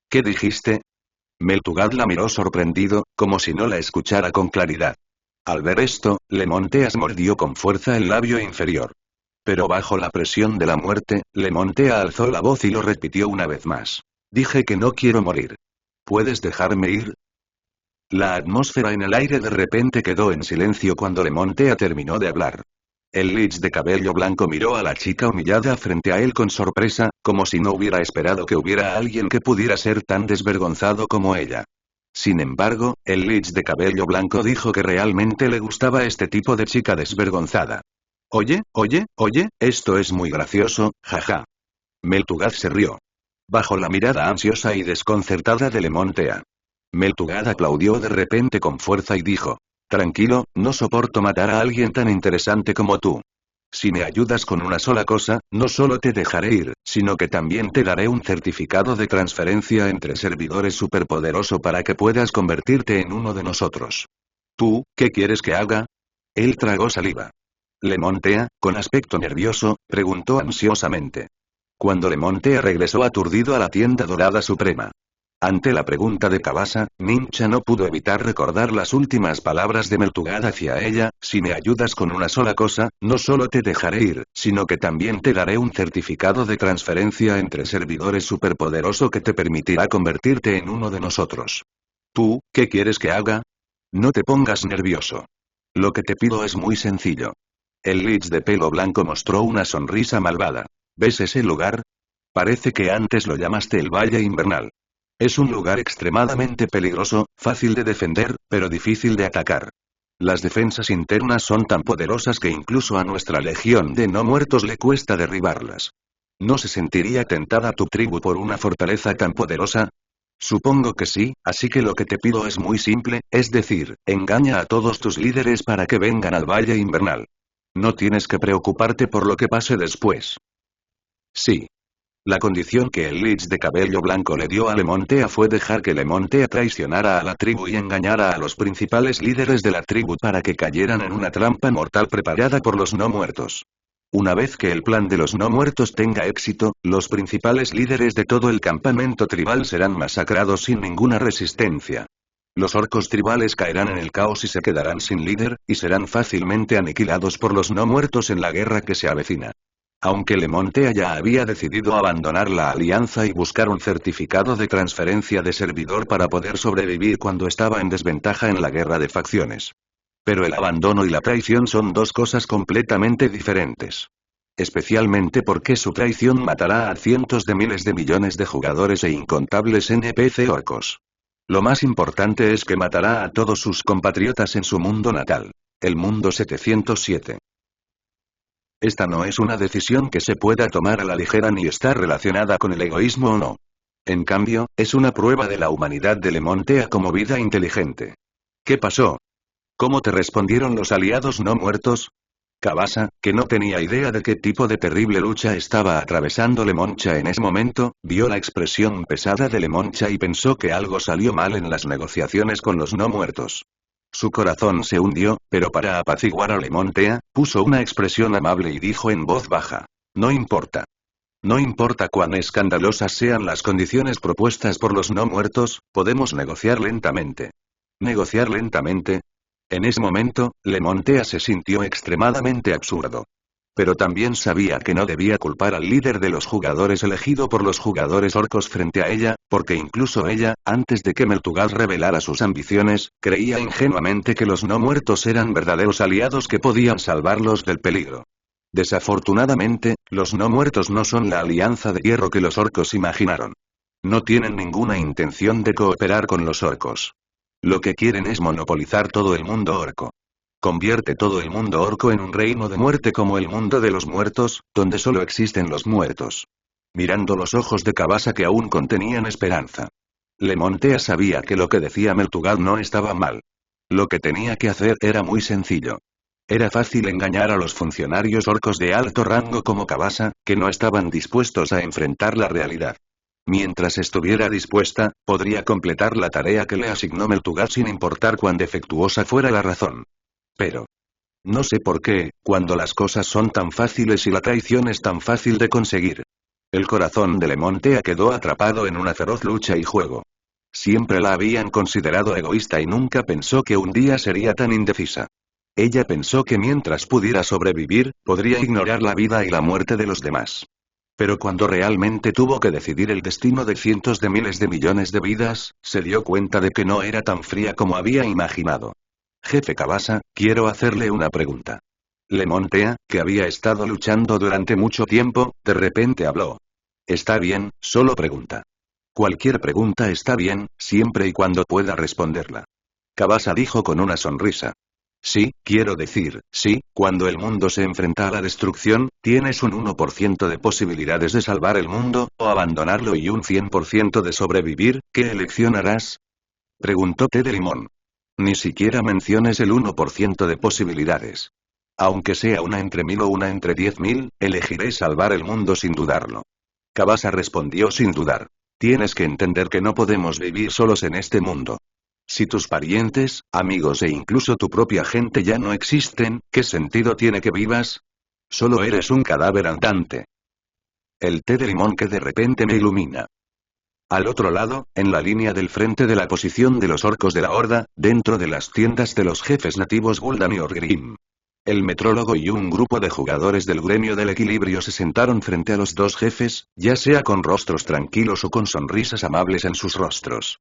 ¿Qué dijiste? Meltugat la miró sorprendido, como si no la escuchara con claridad. Al ver esto, Lemontea mordió con fuerza el labio inferior. Pero bajo la presión de la muerte, Lemontea alzó la voz y lo repitió una vez más. Dije que no quiero morir. ¿Puedes dejarme ir? La atmósfera en el aire de repente quedó en silencio cuando Lemontea terminó de hablar. El Lich de cabello blanco miró a la chica humillada frente a él con sorpresa, como si no hubiera esperado que hubiera alguien que pudiera ser tan desvergonzado como ella. Sin embargo, el Lich de cabello blanco dijo que realmente le gustaba este tipo de chica desvergonzada. Oye, esto es muy gracioso, jaja. Meltugad se rió. Bajo la mirada ansiosa y desconcertada de Lemontea. Meltugad aplaudió de repente con fuerza y dijo. Tranquilo, no soporto matar a alguien tan interesante como tú. Si me ayudas con una sola cosa, no solo te dejaré ir, sino que también te daré un certificado de transferencia entre servidores superpoderoso para que puedas convertirte en uno de nosotros. ¿Tú, qué quieres que haga? Él tragó saliva. Lemontea, con aspecto nervioso, preguntó ansiosamente. Cuando Lemontea regresó aturdido a la tienda dorada suprema. Ante la pregunta de Kabasa, Nincha no pudo evitar recordar las últimas palabras de Meltugad hacia ella, si me ayudas con una sola cosa, no solo te dejaré ir, sino que también te daré un certificado de transferencia entre servidores superpoderoso que te permitirá convertirte en uno de nosotros. ¿Tú, qué quieres que haga? No te pongas nervioso. Lo que te pido es muy sencillo. El Lich de pelo blanco mostró una sonrisa malvada. ¿Ves ese lugar? Parece que antes lo llamaste el Valle Invernal. Es un lugar extremadamente peligroso, fácil de defender, pero difícil de atacar. Las defensas internas son tan poderosas que incluso a nuestra legión de no muertos le cuesta derribarlas. ¿No se sentiría tentada tu tribu por una fortaleza tan poderosa? Supongo que sí, así que lo que te pido es muy simple, es decir, engaña a todos tus líderes para que vengan al Valle Invernal. No tienes que preocuparte por lo que pase después. Sí. La condición que el Lich de cabello blanco le dio a Lemontea fue dejar que Lemontea traicionara a la tribu y engañara a los principales líderes de la tribu para que cayeran en una trampa mortal preparada por los no muertos. Una vez que el plan de los no muertos tenga éxito, los principales líderes de todo el campamento tribal serán masacrados sin ninguna resistencia. Los orcos tribales caerán en el caos y se quedarán sin líder, y serán fácilmente aniquilados por los no muertos en la guerra que se avecina. Aunque Lemontea ya había decidido abandonar la alianza y buscar un certificado de transferencia de servidor para poder sobrevivir cuando estaba en desventaja en la guerra de facciones. Pero el abandono y la traición son dos cosas completamente diferentes. Especialmente porque su traición matará a cientos de miles de millones de jugadores e incontables NPC orcos. Lo más importante es que matará a todos sus compatriotas en su mundo natal. El mundo 707. Esta no es una decisión que se pueda tomar a la ligera ni está relacionada con el egoísmo o no. En cambio, es una prueba de la humanidad de Lemontea como vida inteligente. ¿Qué pasó? ¿Cómo te respondieron los aliados no muertos? Kabasa, que no tenía idea de qué tipo de terrible lucha estaba atravesando Lemoncha en ese momento, vio la expresión pesada de Lemoncha y pensó que algo salió mal en las negociaciones con los no muertos. Su corazón se hundió, pero para apaciguar a Lemontea, puso una expresión amable y dijo en voz baja. No importa. No importa cuán escandalosas sean las condiciones propuestas por los no muertos, podemos negociar lentamente. ¿Negociar lentamente? En ese momento, Lemontea se sintió extremadamente absurdo. Pero también sabía que no debía culpar al líder de los jugadores elegido por los jugadores orcos frente a ella, porque incluso ella, antes de que Meltugad revelara sus ambiciones, creía ingenuamente que los no muertos eran verdaderos aliados que podían salvarlos del peligro. Desafortunadamente, los no muertos no son la alianza de hierro que los orcos imaginaron. No tienen ninguna intención de cooperar con los orcos. Lo que quieren es monopolizar todo el mundo orco. Convierte todo el mundo orco en un reino de muerte como el mundo de los muertos, donde solo existen los muertos. Mirando los ojos de Kabasa que aún contenían esperanza. Lemontea sabía que lo que decía Meltugad no estaba mal. Lo que tenía que hacer era muy sencillo. Era fácil engañar a los funcionarios orcos de alto rango como Kabasa, que no estaban dispuestos a enfrentar la realidad. Mientras estuviera dispuesta, podría completar la tarea que le asignó Meltugad sin importar cuán defectuosa fuera la razón. Pero no sé por qué, cuando las cosas son tan fáciles y la traición es tan fácil de conseguir. El corazón de Lemontea quedó atrapado en una feroz lucha y juego. Siempre la habían considerado egoísta y nunca pensó que un día sería tan indecisa. Ella pensó que mientras pudiera sobrevivir, podría ignorar la vida y la muerte de los demás. Pero cuando realmente tuvo que decidir el destino de cientos de miles de millones de vidas, se dio cuenta de que no era tan fría como había imaginado. Jefe Kabasa, quiero hacerle una pregunta. Lemontea, que había estado luchando durante mucho tiempo, de repente habló. Está bien, solo pregunta. Cualquier pregunta está bien, siempre y cuando pueda responderla. Kabasa dijo con una sonrisa. Sí, quiero decir, sí, cuando el mundo se enfrenta a la destrucción, tienes un 1% de posibilidades de salvar el mundo, o abandonarlo y un 100% de sobrevivir, ¿qué elección harás? Preguntó Té de Limón. Ni siquiera menciones el 1% de posibilidades. Aunque sea una entre 1000 o una entre 10.000, elegiré salvar el mundo sin dudarlo. Kabasa respondió sin dudar. Tienes que entender que no podemos vivir solos en este mundo. Si tus parientes, amigos e incluso tu propia gente ya no existen, ¿qué sentido tiene que vivas? Solo eres un cadáver andante. El té de limón que de repente me ilumina. Al otro lado, en la línea del frente de la posición de los orcos de la horda, dentro de las tiendas de los jefes nativos Gul'dan y Orgrim. El metrólogo y un grupo de jugadores del gremio del equilibrio se sentaron frente a los dos jefes, ya sea con rostros tranquilos o con sonrisas amables en sus rostros.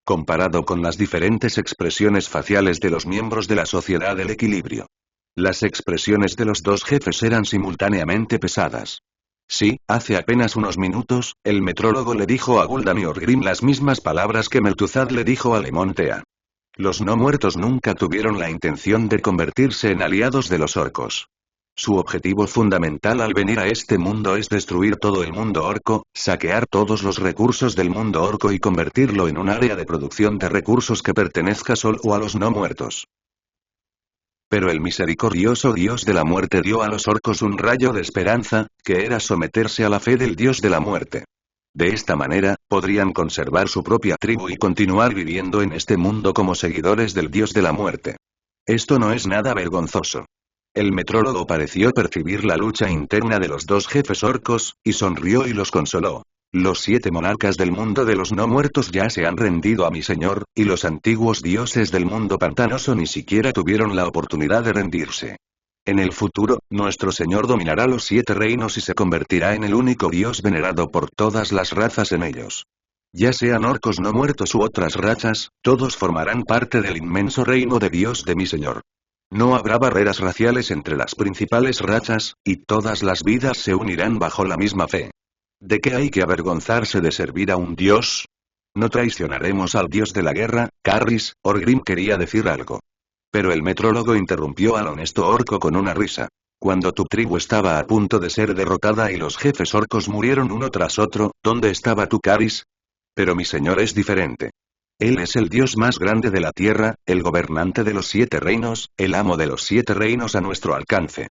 Comparado con las diferentes expresiones faciales de los miembros de la sociedad del equilibrio. Las expresiones de los dos jefes eran simultáneamente pesadas. Sí, hace apenas unos minutos, el metrólogo le dijo a Gul'dan y Orgrim las mismas palabras que Meltuzad le dijo a Lemontea. Los no muertos nunca tuvieron la intención de convertirse en aliados de los orcos. Su objetivo fundamental al venir a este mundo es destruir todo el mundo orco, saquear todos los recursos del mundo orco y convertirlo en un área de producción de recursos que pertenezca solo a los no muertos. Pero el misericordioso dios de la muerte dio a los orcos un rayo de esperanza, que era someterse a la fe del dios de la muerte. De esta manera, podrían conservar su propia tribu y continuar viviendo en este mundo como seguidores del dios de la muerte. Esto no es nada vergonzoso. El metrólogo pareció percibir la lucha interna de los dos jefes orcos, y sonrió y los consoló. Los 7 monarcas del mundo de los no muertos ya se han rendido a mi señor, y los antiguos dioses del mundo pantanoso ni siquiera tuvieron la oportunidad de rendirse. En el futuro, nuestro señor dominará los 7 reinos y se convertirá en el único dios venerado por todas las razas en ellos. Ya sean orcos no muertos u otras razas, todos formarán parte del inmenso reino de Dios de mi señor. No habrá barreras raciales entre las principales razas, y todas las vidas se unirán bajo la misma fe. ¿De qué hay que avergonzarse de servir a un dios? No traicionaremos al dios de la guerra, Carris. Orgrim quería decir algo. Pero el metrólogo interrumpió al honesto orco con una risa. Cuando tu tribu estaba a punto de ser derrotada y los jefes orcos murieron uno tras otro, ¿dónde estaba tu Carris? Pero mi señor es diferente. Él es el dios más grande de la tierra, el gobernante de los 7 reinos, el amo de los 7 reinos a nuestro alcance.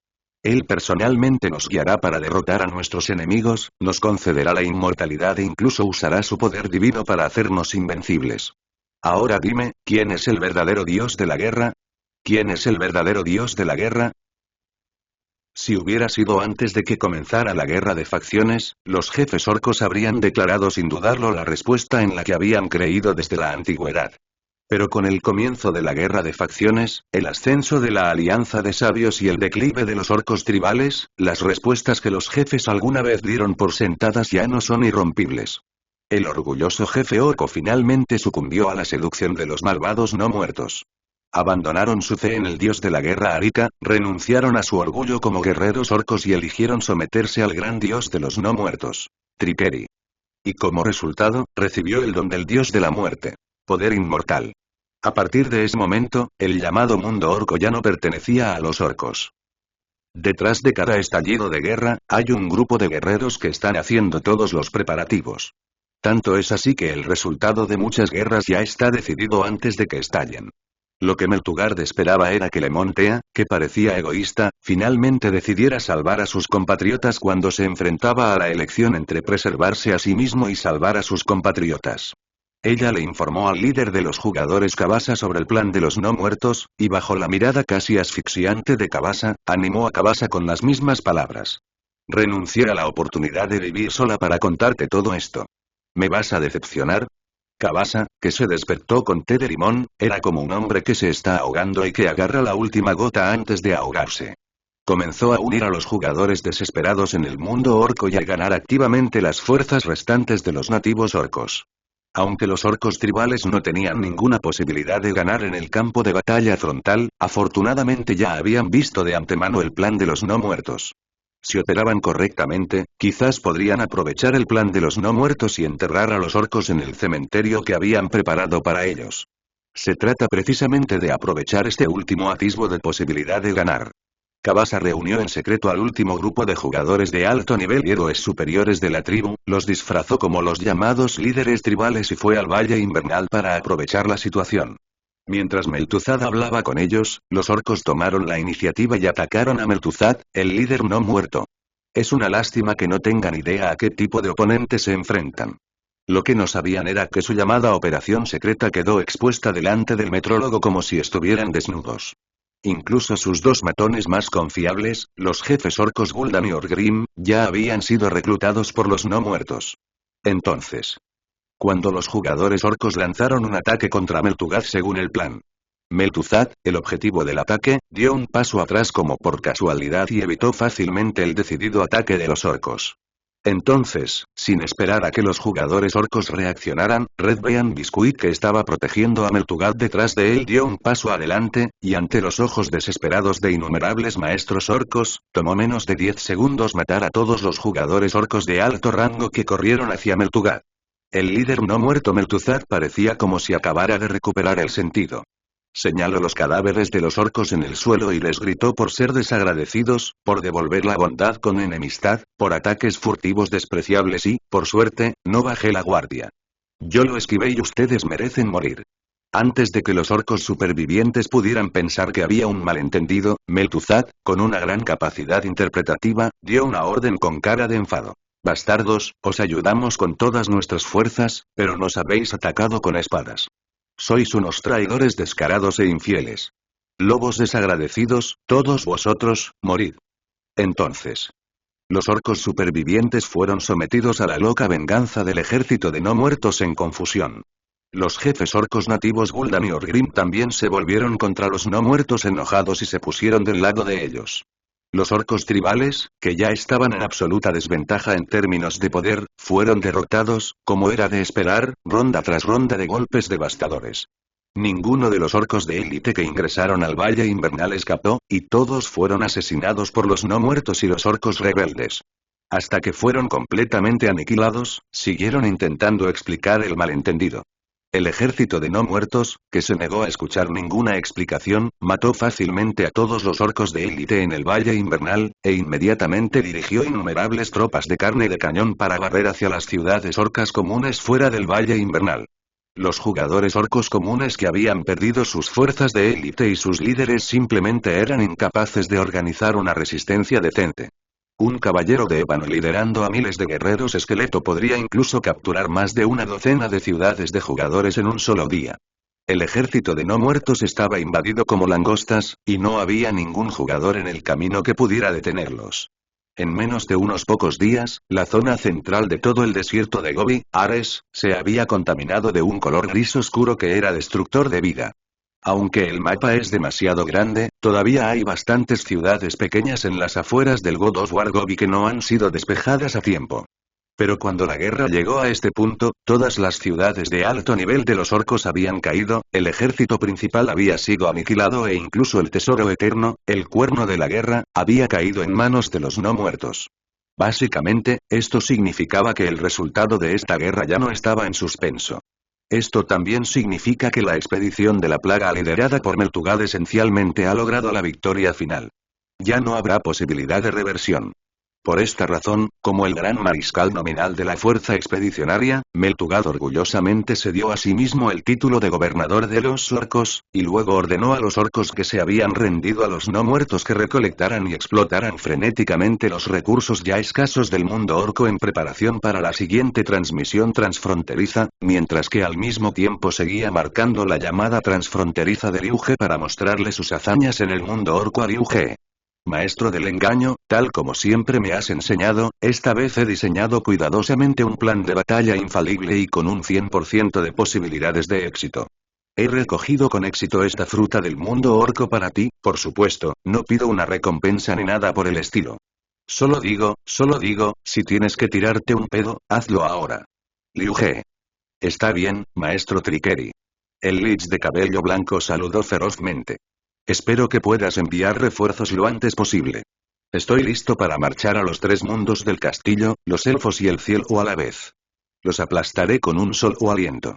Él personalmente nos guiará para derrotar a nuestros enemigos, nos concederá la inmortalidad e incluso usará su poder divino para hacernos invencibles. Ahora dime, ¿quién es el verdadero dios de la guerra? ¿Quién es el verdadero dios de la guerra? Si hubiera sido antes de que comenzara la guerra de facciones, los jefes orcos habrían declarado sin dudarlo la respuesta en la que habían creído desde la antigüedad. Pero con el comienzo de la guerra de facciones, el ascenso de la alianza de sabios y el declive de los orcos tribales, las respuestas que los jefes alguna vez dieron por sentadas ya no son irrompibles. El orgulloso jefe orco finalmente sucumbió a la seducción de los malvados no muertos. Abandonaron su fe en el dios de la guerra Arika, renunciaron a su orgullo como guerreros orcos y eligieron someterse al gran dios de los no muertos, Triperi. Y como resultado, recibió el don del dios de la muerte. Poder inmortal. A partir de ese momento, el llamado mundo orco ya no pertenecía a los orcos. Detrás de cada estallido de guerra, hay un grupo de guerreros que están haciendo todos los preparativos. Tanto es así que el resultado de muchas guerras ya está decidido antes de que estallen. Lo que Meltugard esperaba era que Lemontea, que parecía egoísta, finalmente decidiera salvar a sus compatriotas cuando se enfrentaba a la elección entre preservarse a sí mismo y salvar a sus compatriotas. Ella le informó al líder de los jugadores Kabasa sobre el plan de los no muertos, y bajo la mirada casi asfixiante de Kabasa, animó a Kabasa con las mismas palabras. Renuncié a la oportunidad de vivir sola para contarte todo esto. ¿Me vas a decepcionar? Kabasa, que se despertó con té de limón, era como un hombre que se está ahogando y que agarra la última gota antes de ahogarse. Comenzó a unir a los jugadores desesperados en el mundo orco y a ganar activamente las fuerzas restantes de los nativos orcos. Aunque los orcos tribales no tenían ninguna posibilidad de ganar en el campo de batalla frontal, afortunadamente ya habían visto de antemano el plan de los no muertos. Si operaban correctamente, quizás podrían aprovechar el plan de los no muertos y enterrar a los orcos en el cementerio que habían preparado para ellos. Se trata precisamente de aprovechar este último atisbo de posibilidad de ganar. Kabasa reunió en secreto al último grupo de jugadores de alto nivel y héroes superiores de la tribu, los disfrazó como los llamados líderes tribales y fue al Valle Invernal para aprovechar la situación. Mientras Meltuzad hablaba con ellos, los orcos tomaron la iniciativa y atacaron a Meltuzad, el líder no muerto. Es una lástima que no tengan idea a qué tipo de oponentes se enfrentan. Lo que no sabían era que su llamada operación secreta quedó expuesta delante del metrólogo como si estuvieran desnudos. Incluso sus dos matones más confiables, los jefes orcos Gul'dan y Orgrim, ya habían sido reclutados por los no muertos. Entonces, cuando los jugadores orcos lanzaron un ataque contra Meltuzad según el plan, Meltuzad, el objetivo del ataque, dio un paso atrás como por casualidad y evitó fácilmente el decidido ataque de los orcos. Entonces, sin esperar a que los jugadores orcos reaccionaran, Red Bean Biscuit, que estaba protegiendo a Meltuzad detrás de él, dio un paso adelante, y ante los ojos desesperados de innumerables maestros orcos, tomó menos de 10 segundos matar a todos los jugadores orcos de alto rango que corrieron hacia Meltuzad. El líder no muerto Meltuzad parecía como si acabara de recuperar el sentido. Señaló los cadáveres de los orcos en el suelo y les gritó por ser desagradecidos, por devolver la bondad con enemistad, por ataques furtivos despreciables y, por suerte, no bajé la guardia. Yo lo esquivé y ustedes merecen morir. Antes de que los orcos supervivientes pudieran pensar que había un malentendido, Meltuzad, con una gran capacidad interpretativa, dio una orden con cara de enfado. Bastardos, os ayudamos con todas nuestras fuerzas, pero nos habéis atacado con espadas. Sois unos traidores descarados e infieles. Lobos desagradecidos, todos vosotros, morid. Entonces, los orcos supervivientes fueron sometidos a la loca venganza del ejército de no muertos en confusión. Los jefes orcos nativos Gul'dan y Orgrim también se volvieron contra los no muertos enojados y se pusieron del lado de ellos. Los orcos tribales, que ya estaban en absoluta desventaja en términos de poder, fueron derrotados, como era de esperar, ronda tras ronda de golpes devastadores. Ninguno de los orcos de élite que ingresaron al Valle Invernal escapó, y todos fueron asesinados por los no muertos y los orcos rebeldes. Hasta que fueron completamente aniquilados, siguieron intentando explicar el malentendido. El ejército de no muertos, que se negó a escuchar ninguna explicación, mató fácilmente a todos los orcos de élite en el Valle Invernal, e inmediatamente dirigió innumerables tropas de carne de cañón para barrer hacia las ciudades orcas comunes fuera del Valle Invernal. Los jugadores orcos comunes que habían perdido sus fuerzas de élite y sus líderes simplemente eran incapaces de organizar una resistencia decente. Un caballero de ébano liderando a miles de guerreros esqueleto podría incluso capturar más de una docena de ciudades de jugadores en un solo día. El ejército de no muertos estaba invadido como langostas, y no había ningún jugador en el camino que pudiera detenerlos. En menos de unos pocos días, la zona central de todo el desierto de Gobi, Ares, se había contaminado de un color gris oscuro que era destructor de vida. Aunque el mapa es demasiado grande, todavía hay bastantes ciudades pequeñas en las afueras del God of War Gobi que no han sido despejadas a tiempo. Pero cuando la guerra llegó a este punto, todas las ciudades de alto nivel de los orcos habían caído, el ejército principal había sido aniquilado e incluso el tesoro eterno, el cuerno de la guerra, había caído en manos de los no muertos. Básicamente, esto significaba que el resultado de esta guerra ya no estaba en suspenso. Esto también significa que la expedición de la plaga liderada por Meltuzad esencialmente ha logrado la victoria final. Ya no habrá posibilidad de reversión. Por esta razón, como el gran mariscal nominal de la fuerza expedicionaria, Meltuzad orgullosamente se dio a sí mismo el título de gobernador de los orcos, y luego ordenó a los orcos que se habían rendido a los no muertos que recolectaran y explotaran frenéticamente los recursos ya escasos del mundo orco en preparación para la siguiente transmisión transfronteriza, mientras que al mismo tiempo seguía marcando la llamada transfronteriza de Ryuge para mostrarle sus hazañas en el mundo orco a Ryuge. Maestro del engaño, tal como siempre me has enseñado, esta vez he diseñado cuidadosamente un plan de batalla infalible y con un 100% de posibilidades de éxito. He recogido con éxito esta fruta del mundo orco para ti, por supuesto, no pido una recompensa ni nada por el estilo. Solo digo, si tienes que tirarte un pedo, hazlo ahora. Liu He. Está bien, maestro Triqueri. El Lich de cabello blanco saludó ferozmente. Espero que puedas enviar refuerzos lo antes posible. Estoy listo para marchar a los tres mundos del castillo, los elfos y el cielo a la vez. Los aplastaré con un solo aliento.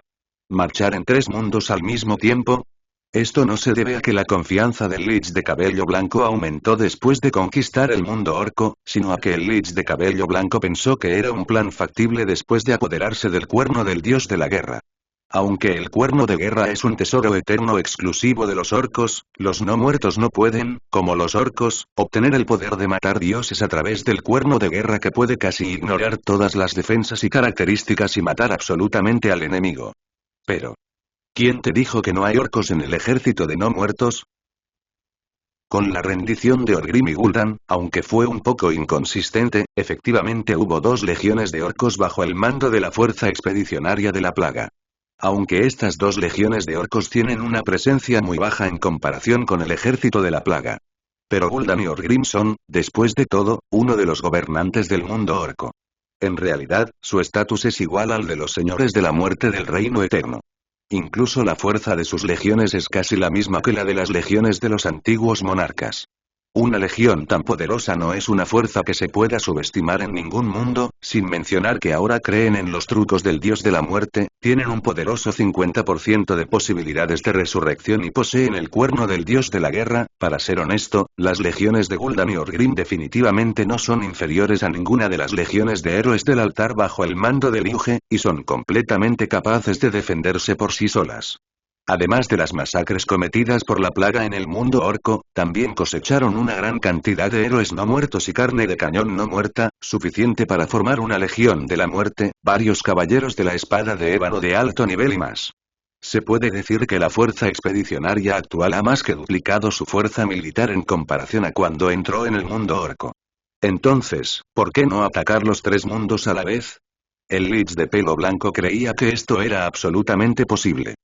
¿Marchar en 3 mundos al mismo tiempo? Esto no se debe a que la confianza del Lich de cabello blanco aumentó después de conquistar el mundo orco, sino a que el Lich de cabello blanco pensó que era un plan factible después de apoderarse del cuerno del dios de la guerra. Aunque el cuerno de guerra es un tesoro eterno exclusivo de los orcos, los no muertos no pueden, como los orcos, obtener el poder de matar dioses a través del cuerno de guerra que puede casi ignorar todas las defensas y características y matar absolutamente al enemigo. Pero, ¿quién te dijo que no hay orcos en el ejército de no muertos? Con la rendición de Orgrim y Gul'dan, aunque fue un poco inconsistente, efectivamente hubo 2 legiones de orcos bajo el mando de la fuerza expedicionaria de la plaga. Aunque estas 2 legiones de orcos tienen una presencia muy baja en comparación con el ejército de la plaga. Pero Gul'dan y Orgrim son, después de todo, uno de los gobernantes del mundo orco. En realidad, su estatus es igual al de los señores de la muerte del reino eterno. Incluso la fuerza de sus legiones es casi la misma que la de las legiones de los antiguos monarcas. Una legión tan poderosa no es una fuerza que se pueda subestimar en ningún mundo, sin mencionar que ahora creen en los trucos del dios de la muerte, tienen un poderoso 50% de posibilidades de resurrección y poseen el cuerno del dios de la guerra. Para ser honesto, las legiones de Gul'dan y Orgrim definitivamente no son inferiores a ninguna de las legiones de héroes del altar bajo el mando de Liu He, y son completamente capaces de defenderse por sí solas. Además de las masacres cometidas por la plaga en el mundo orco, también cosecharon una gran cantidad de héroes no muertos y carne de cañón no muerta, suficiente para formar una legión de la muerte, varios caballeros de la espada de ébano de alto nivel y más. Se puede decir que la fuerza expedicionaria actual ha más que duplicado su fuerza militar en comparación a cuando entró en el mundo orco. Entonces, ¿por qué no atacar los 3 mundos a la vez? El Lich de pelo blanco creía que esto era absolutamente posible.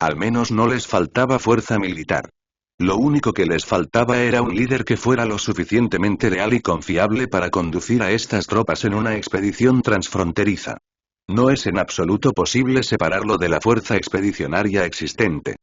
Al menos no les faltaba fuerza militar. Lo único que les faltaba era un líder que fuera lo suficientemente leal y confiable para conducir a estas tropas en una expedición transfronteriza. No es en absoluto posible separarlo de la fuerza expedicionaria existente.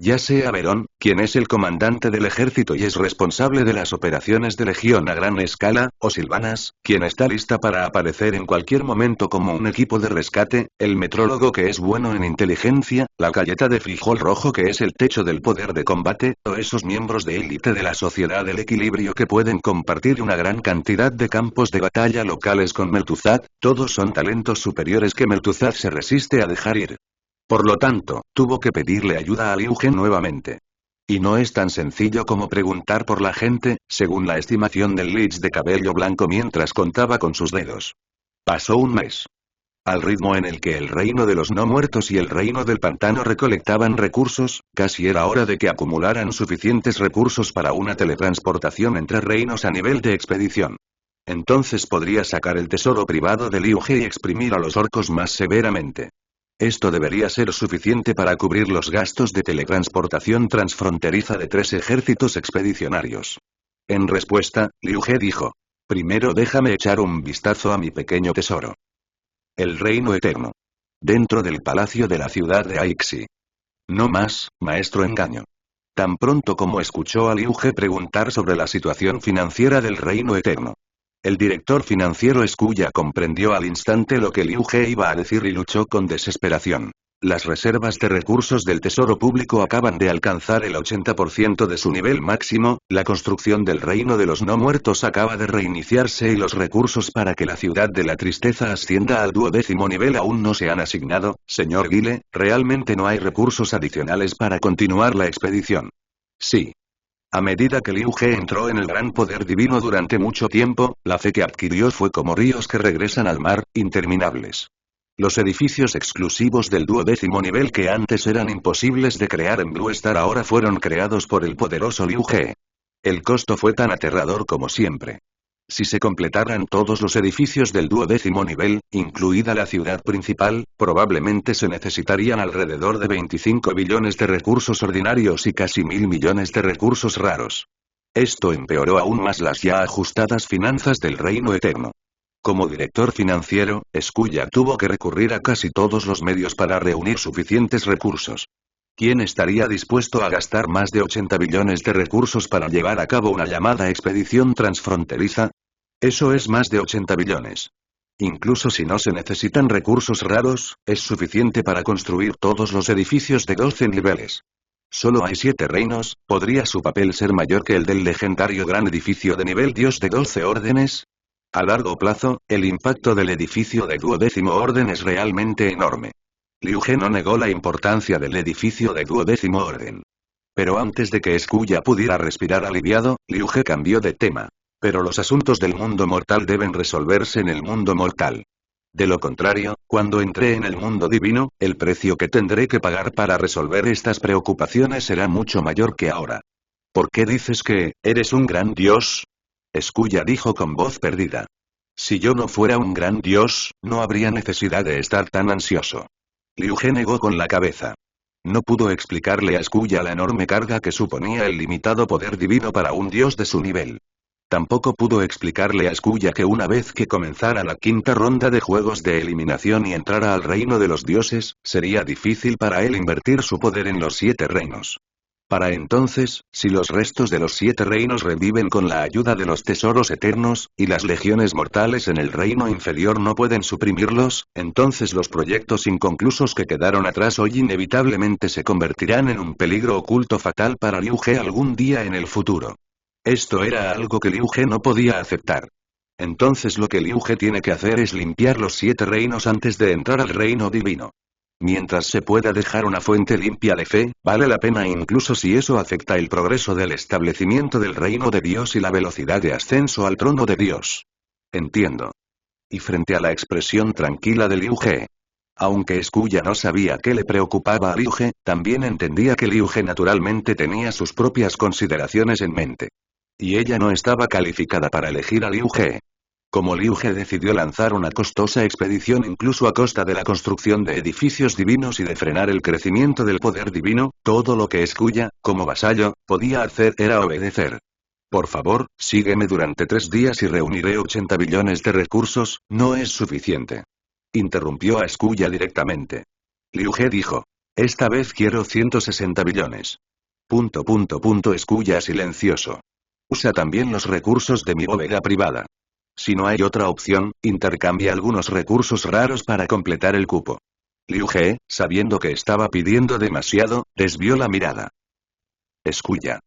Ya sea Verón, quien es el comandante del ejército y es responsable de las operaciones de legión a gran escala, o Sylvanas, quien está lista para aparecer en cualquier momento como un equipo de rescate, el metrólogo que es bueno en inteligencia, la galleta de frijol rojo que es el techo del poder de combate, o esos miembros de élite de la sociedad del equilibrio que pueden compartir una gran cantidad de campos de batalla locales con Meltuzad, todos son talentos superiores que Meltuzad se resiste a dejar ir. Por lo tanto, tuvo que pedirle ayuda a Liu He nuevamente. Y no es tan sencillo como preguntar por la gente, según la estimación del Lich de cabello blanco mientras contaba con sus dedos. Pasó un mes. Al ritmo en el que el reino de los no muertos y el reino del pantano recolectaban recursos, casi era hora de que acumularan suficientes recursos para una teletransportación entre reinos a nivel de expedición. Entonces podría sacar el tesoro privado de Liu He y exprimir a los orcos más severamente. Esto debería ser suficiente para cubrir los gastos de teletransportación transfronteriza de 3 ejércitos expedicionarios. En respuesta, Liu He dijo: primero déjame echar un vistazo a mi pequeño tesoro. El reino eterno. Dentro del palacio de la ciudad de Aixi. No más, maestro engaño. Tan pronto como escuchó a Liu He preguntar sobre la situación financiera del reino eterno. El director financiero Skuya comprendió al instante lo que Liu He iba a decir y luchó con desesperación. Las reservas de recursos del tesoro público acaban de alcanzar el 80% de su nivel máximo, la construcción del reino de los no muertos acaba de reiniciarse y los recursos para que la ciudad de la tristeza ascienda al 12º nivel aún no se han asignado, señor Guile, realmente no hay recursos adicionales para continuar la expedición. Sí. A medida que Liu He entró en el gran poder divino durante mucho tiempo, la fe que adquirió fue como ríos que regresan al mar, interminables. Los edificios exclusivos del 12º nivel que antes eran imposibles de crear en Blue Star ahora fueron creados por el poderoso Liu He. El costo fue tan aterrador como siempre. Si se completaran todos los edificios del 12º nivel, incluida la ciudad principal, probablemente se necesitarían alrededor de 25 billones de recursos ordinarios y casi 1.000 millones de recursos raros. Esto empeoró aún más las ya ajustadas finanzas del reino eterno. Como director financiero, Skuya tuvo que recurrir a casi todos los medios para reunir suficientes recursos. ¿Quién estaría dispuesto a gastar más de 80 billones de recursos para llevar a cabo una llamada expedición transfronteriza? Eso es más de 80 billones. Incluso si no se necesitan recursos raros, es suficiente para construir todos los edificios de 12 niveles. Solo hay 7 reinos, ¿podría su papel ser mayor que el del legendario gran edificio de nivel Dios de 12 órdenes? A largo plazo, el impacto del edificio de 12º orden es realmente enorme. Liu He no negó la importancia del edificio de 12º orden. Pero antes de que Skuya pudiera respirar aliviado, Liu He cambió de tema. Pero los asuntos del mundo mortal deben resolverse en el mundo mortal. De lo contrario, cuando entré en el mundo divino, el precio que tendré que pagar para resolver estas preocupaciones será mucho mayor que ahora. ¿Por qué dices que, eres un gran dios? Skuya dijo con voz perdida. Si yo no fuera un gran dios, no habría necesidad de estar tan ansioso. Liu He negó con la cabeza. No pudo explicarle a Skuya la enorme carga que suponía el limitado poder divino para un dios de su nivel. Tampoco pudo explicarle a Skuya que una vez que comenzara la quinta ronda de juegos de eliminación y entrara al reino de los dioses, sería difícil para él invertir su poder en los 7 reinos. Para entonces, si los restos de los 7 reinos reviven con la ayuda de los tesoros eternos, y las legiones mortales en el reino inferior no pueden suprimirlos, entonces los proyectos inconclusos que quedaron atrás hoy inevitablemente se convertirán en un peligro oculto fatal para Liu He algún día en el futuro. Esto era algo que Liu He no podía aceptar. Entonces lo que Liu He tiene que hacer es limpiar los 7 reinos antes de entrar al reino divino. Mientras se pueda dejar una fuente limpia de fe, vale la pena incluso si eso afecta el progreso del establecimiento del reino de Dios y la velocidad de ascenso al trono de Dios. Entiendo. Y frente a la expresión tranquila de Liu He. Aunque Skuya no sabía qué le preocupaba a Liu He, también entendía que Liu He naturalmente tenía sus propias consideraciones en mente. Y ella no estaba calificada para elegir a Liu He. Como Liu He decidió lanzar una costosa expedición incluso a costa de la construcción de edificios divinos y de frenar el crecimiento del poder divino, todo lo que Skuya, como vasallo, podía hacer era obedecer. Por favor, sígueme durante 3 días y reuniré 80 billones de recursos, no es suficiente. Interrumpió a Skuya directamente. Liu He dijo. Esta vez quiero 160 billones. Skuya silencioso. Usa también los recursos de mi bóveda privada. Si no hay otra opción, intercambia algunos recursos raros para completar el cupo. Liu He, sabiendo que estaba pidiendo demasiado, desvió la mirada. Skuya.